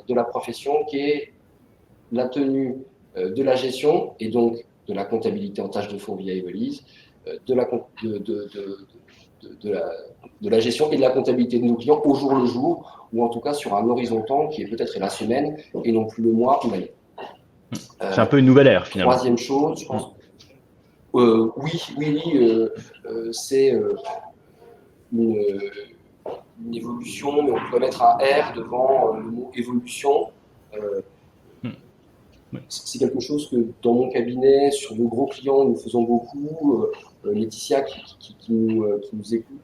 de la profession qui est la tenue de la gestion et donc de la comptabilité en tâche de fond via Evolise, de la gestion et de la comptabilité de nos clients au jour le jour, ou en tout cas sur un horizon temps qui est peut-être la semaine et non plus le mois ou l'année. C'est un peu une nouvelle ère finalement. Troisième chose, je pense. Oui, c'est une évolution, mais on pourrait mettre un R devant le mot évolution. C'est quelque chose que dans mon cabinet, sur nos gros clients, nous faisons beaucoup. Laetitia qui nous écoute,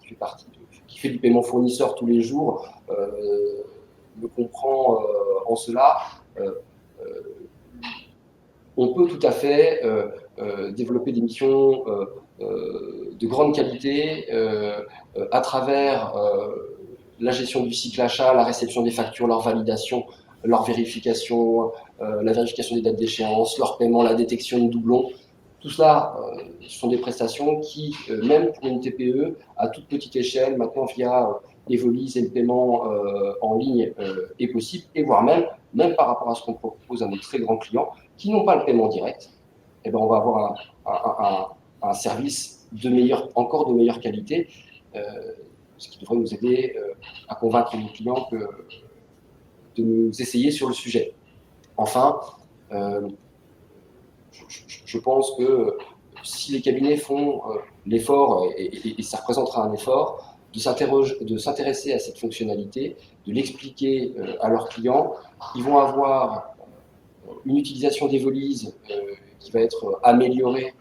qui fait du paiement fournisseur tous les jours, me comprend en cela. On peut tout à fait développer des missions de grande qualité à travers la gestion du cycle achat, la réception des factures, leur validation, leur vérification, la vérification des dates d'échéance, leur paiement, la détection de doublons. Tout cela, ce sont des prestations qui, même pour une TPE, à toute petite échelle, maintenant via Evolise et le paiement en ligne est possible, et voire même par rapport à ce qu'on propose à nos très grands clients qui n'ont pas le paiement direct, eh ben on va avoir un service encore de meilleure qualité, ce qui devrait nous aider à convaincre nos clients de nous essayer sur le sujet. Enfin, je pense que si les cabinets font l'effort, et ça représentera un effort, de s'intéresser à cette fonctionnalité, de l'expliquer à leurs clients, ils vont avoir une utilisation d'Evolise qui va être améliorée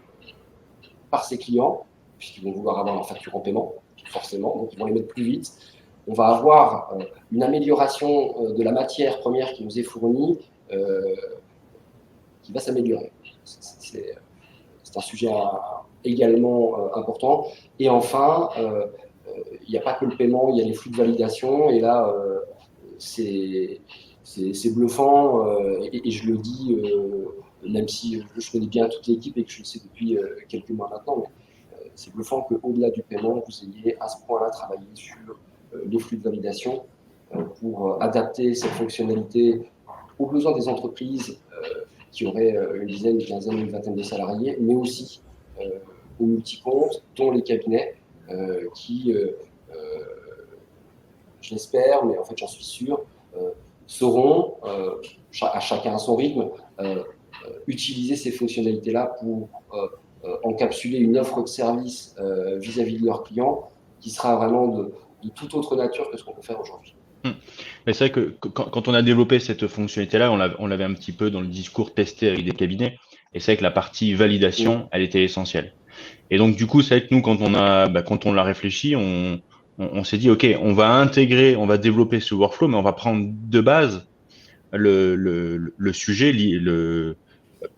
par ces clients, puisqu'ils vont vouloir avoir leur facture en paiement, forcément, donc ils vont les mettre plus vite. On va avoir une amélioration de la matière première qui nous est fournie, qui va s'améliorer. C'est un sujet également important. Et enfin, il n'y a pas que le paiement, il y a les flux de validation. Et là, c'est bluffant. Et je le dis, même si je connais bien toute l'équipe et que je le sais depuis quelques mois maintenant, mais c'est bluffant qu'au-delà du paiement, vous ayez à ce point-là travaillé sur les flux de validation pour adapter cette fonctionnalité aux besoins des entreprises qui auraient une dizaine, une quinzaine, une vingtaine de salariés, mais aussi aux multi-comptes, dont les cabinets qui, je l'espère, mais en fait j'en suis sûr, sauront, à chacun à son rythme, utiliser ces fonctionnalités-là pour encapsuler une offre de service vis-à-vis de leurs clients qui sera vraiment de toute autre nature que ce qu'on peut faire aujourd'hui. Mais c'est vrai que quand on a développé cette fonctionnalité-là, on l'avait un petit peu dans le discours testé avec des cabinets, et c'est vrai que la partie validation, elle était essentielle. Et donc du coup, c'est vrai que nous, quand on l'a réfléchi, on s'est dit, ok, on va développer ce workflow, mais on va prendre de base le sujet,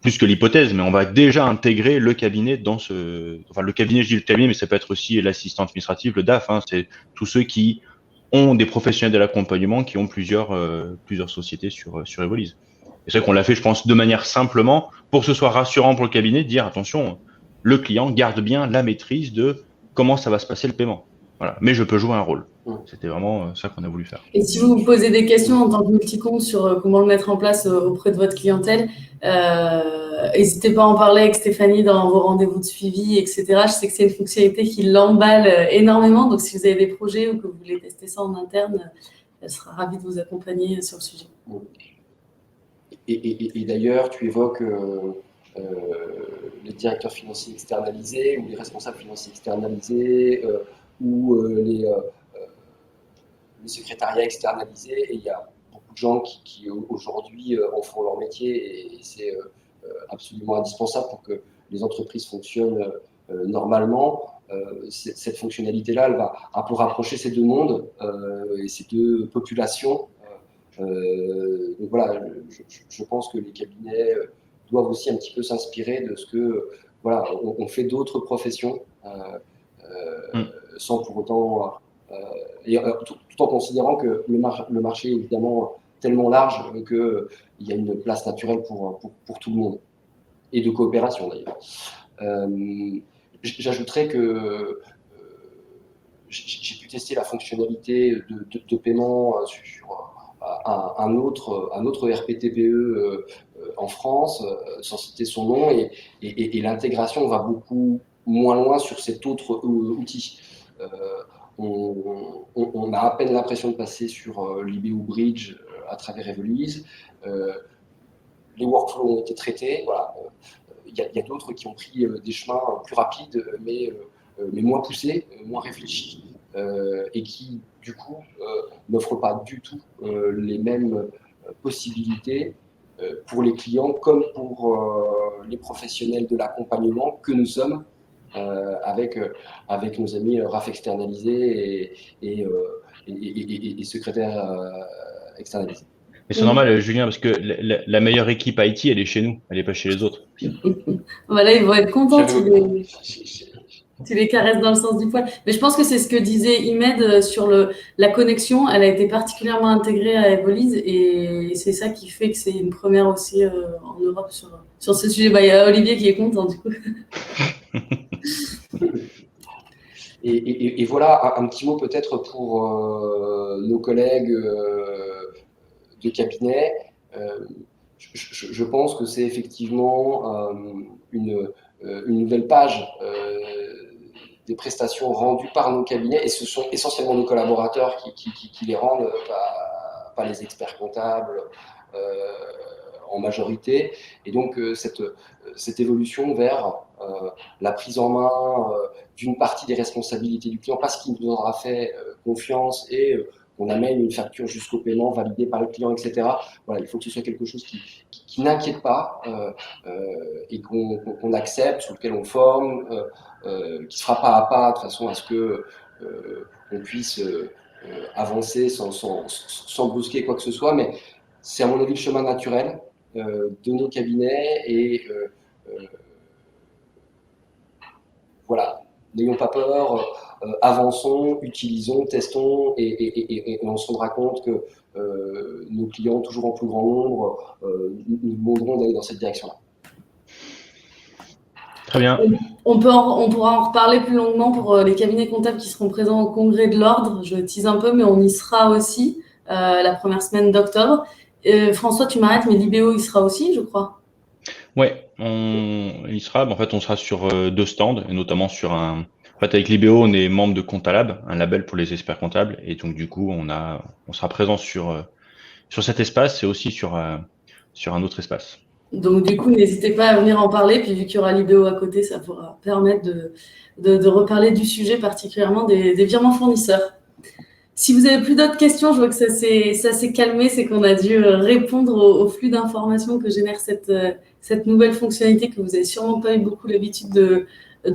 plus que l'hypothèse, mais on va déjà intégrer le cabinet le cabinet, je dis le cabinet, mais ça peut être aussi l'assistant administratif, le DAF, c'est tous ceux qui ont des professionnels de l'accompagnement qui ont plusieurs sociétés sur Evolise. Et c'est vrai qu'on l'a fait, je pense, de manière simplement pour que ce soit rassurant pour le cabinet de dire attention, le client garde bien la maîtrise de comment ça va se passer le paiement. Voilà. Mais je peux jouer un rôle. C'était vraiment ça qu'on a voulu faire. Et si vous vous posez des questions en tant que multi-compte sur comment le mettre en place auprès de votre clientèle, n'hésitez pas à en parler avec Stéphanie dans vos rendez-vous de suivi, etc. Je sais que c'est une fonctionnalité qui l'emballe énormément. Donc, si vous avez des projets ou que vous voulez tester ça en interne, elle sera ravie de vous accompagner sur le sujet. Et d'ailleurs, tu évoques les directeurs financiers externalisés ou les responsables financiers externalisés ou les secrétariats externalisés. Et il y a beaucoup de gens qui aujourd'hui en font leur métier et c'est absolument indispensable pour que les entreprises fonctionnent normalement. Cette fonctionnalité-là, elle va un peu rapprocher ces deux mondes et ces deux populations. Donc voilà, je pense que les cabinets doivent aussi un petit peu s'inspirer de ce que voilà, on fait d'autres professions sans pour autant tout en considérant que le marché est évidemment tellement large qu'il y a une place naturelle pour tout le monde et de coopération d'ailleurs. J'ajouterais que j'ai pu tester la fonctionnalité de paiement sur un autre RPTPE en France, sans citer son nom, et l'intégration va beaucoup moins loin sur cet autre outil. On a à peine l'impression de passer sur l'IBO Bridge à travers Evolise. Les workflows ont été traités. Voilà. Il y a d'autres qui ont pris des chemins plus rapides, mais moins poussés, moins réfléchis, et qui, du coup, n'offrent pas du tout les mêmes possibilités pour les clients comme pour les professionnels de l'accompagnement que nous sommes avec nos amis RAF externalisés et secrétaires externalisés. Mais c'est normal, Julien, parce que la meilleure équipe IT, elle est chez nous, elle n'est pas chez les autres. Voilà, ils vont être contents. Tu les caresses dans le sens du poil. Mais je pense que c'est ce que disait Imed sur la connexion. Elle a été particulièrement intégrée à Evolise et c'est ça qui fait que c'est une première aussi en Europe sur ce sujet. Il y a Olivier qui est content du coup. Et voilà un petit mot peut-être pour nos collègues de cabinet. Je pense que c'est effectivement une nouvelle page des prestations rendues par nos cabinets, et ce sont essentiellement nos collaborateurs qui les rendent, pas les experts comptables en majorité. Et donc cette évolution vers la prise en main d'une partie des responsabilités du client, parce qu'il nous aura fait confiance et qu'on amène une facture jusqu'au paiement validée par le client, etc. Voilà, il faut que ce soit quelque chose qui n'inquiète pas et qu'on accepte, sur lequel on forme, qui se fera pas à pas de façon à ce que on puisse avancer sans brusquer quoi que ce soit. Mais c'est à mon avis le chemin naturel de nos cabinets et voilà, n'ayons pas peur. Avançons, utilisons, testons et on se rendra compte que nos clients, toujours en plus grand nombre, nous demanderont d'aller dans cette direction-là. Très bien. On pourra en reparler plus longuement pour les cabinets comptables qui seront présents au congrès de l'ordre. Je tease un peu, mais on y sera aussi la première semaine d'octobre. François, tu m'arrêtes, mais l'IBO, il sera aussi, je crois. Oui, il y sera. En fait, on sera sur 2 stands, et notamment sur un... En fait, avec l'IBO, on est membre de Comptalab, un label pour les experts comptables. Et donc, du coup, on sera présent sur cet espace et aussi sur un autre espace. Donc, du coup, n'hésitez pas à venir en parler. Puis, vu qu'il y aura l'IBO à côté, ça pourra permettre de reparler du sujet, particulièrement des virements fournisseurs. Si vous avez plus d'autres questions, je vois que ça s'est calmé. C'est qu'on a dû répondre au flux d'informations que génère cette nouvelle fonctionnalité que vous n'avez sûrement pas eu beaucoup l'habitude de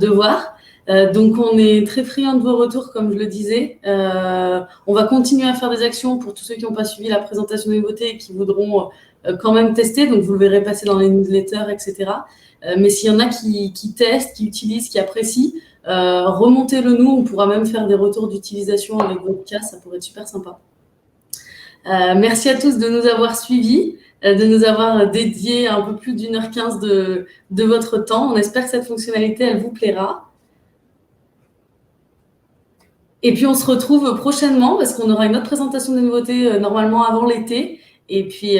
voir. Donc, on est très friands de vos retours, comme je le disais. On va continuer à faire des actions pour tous ceux qui n'ont pas suivi la présentation des nouveautés et qui voudront quand même tester. Donc, vous le verrez passer dans les newsletters, etc. Mais s'il y en a qui testent, qui utilisent, qui apprécient, Remontez-le nous, on pourra même faire des retours d'utilisation avec votre cas, ça pourrait être super sympa. Merci à tous de nous avoir suivis, de nous avoir dédié un peu plus d'1h15 de votre temps. On espère que cette fonctionnalité, elle vous plaira. Et puis, on se retrouve prochainement parce qu'on aura une autre présentation des nouveautés normalement avant l'été. Et puis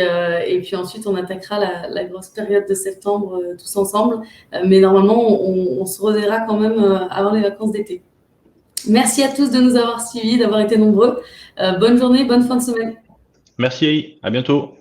ensuite, on attaquera la grosse période de septembre tous ensemble. Mais normalement, on se reverra quand même avant les vacances d'été. Merci à tous de nous avoir suivis, d'avoir été nombreux. Bonne journée, bonne fin de semaine. Merci, à bientôt.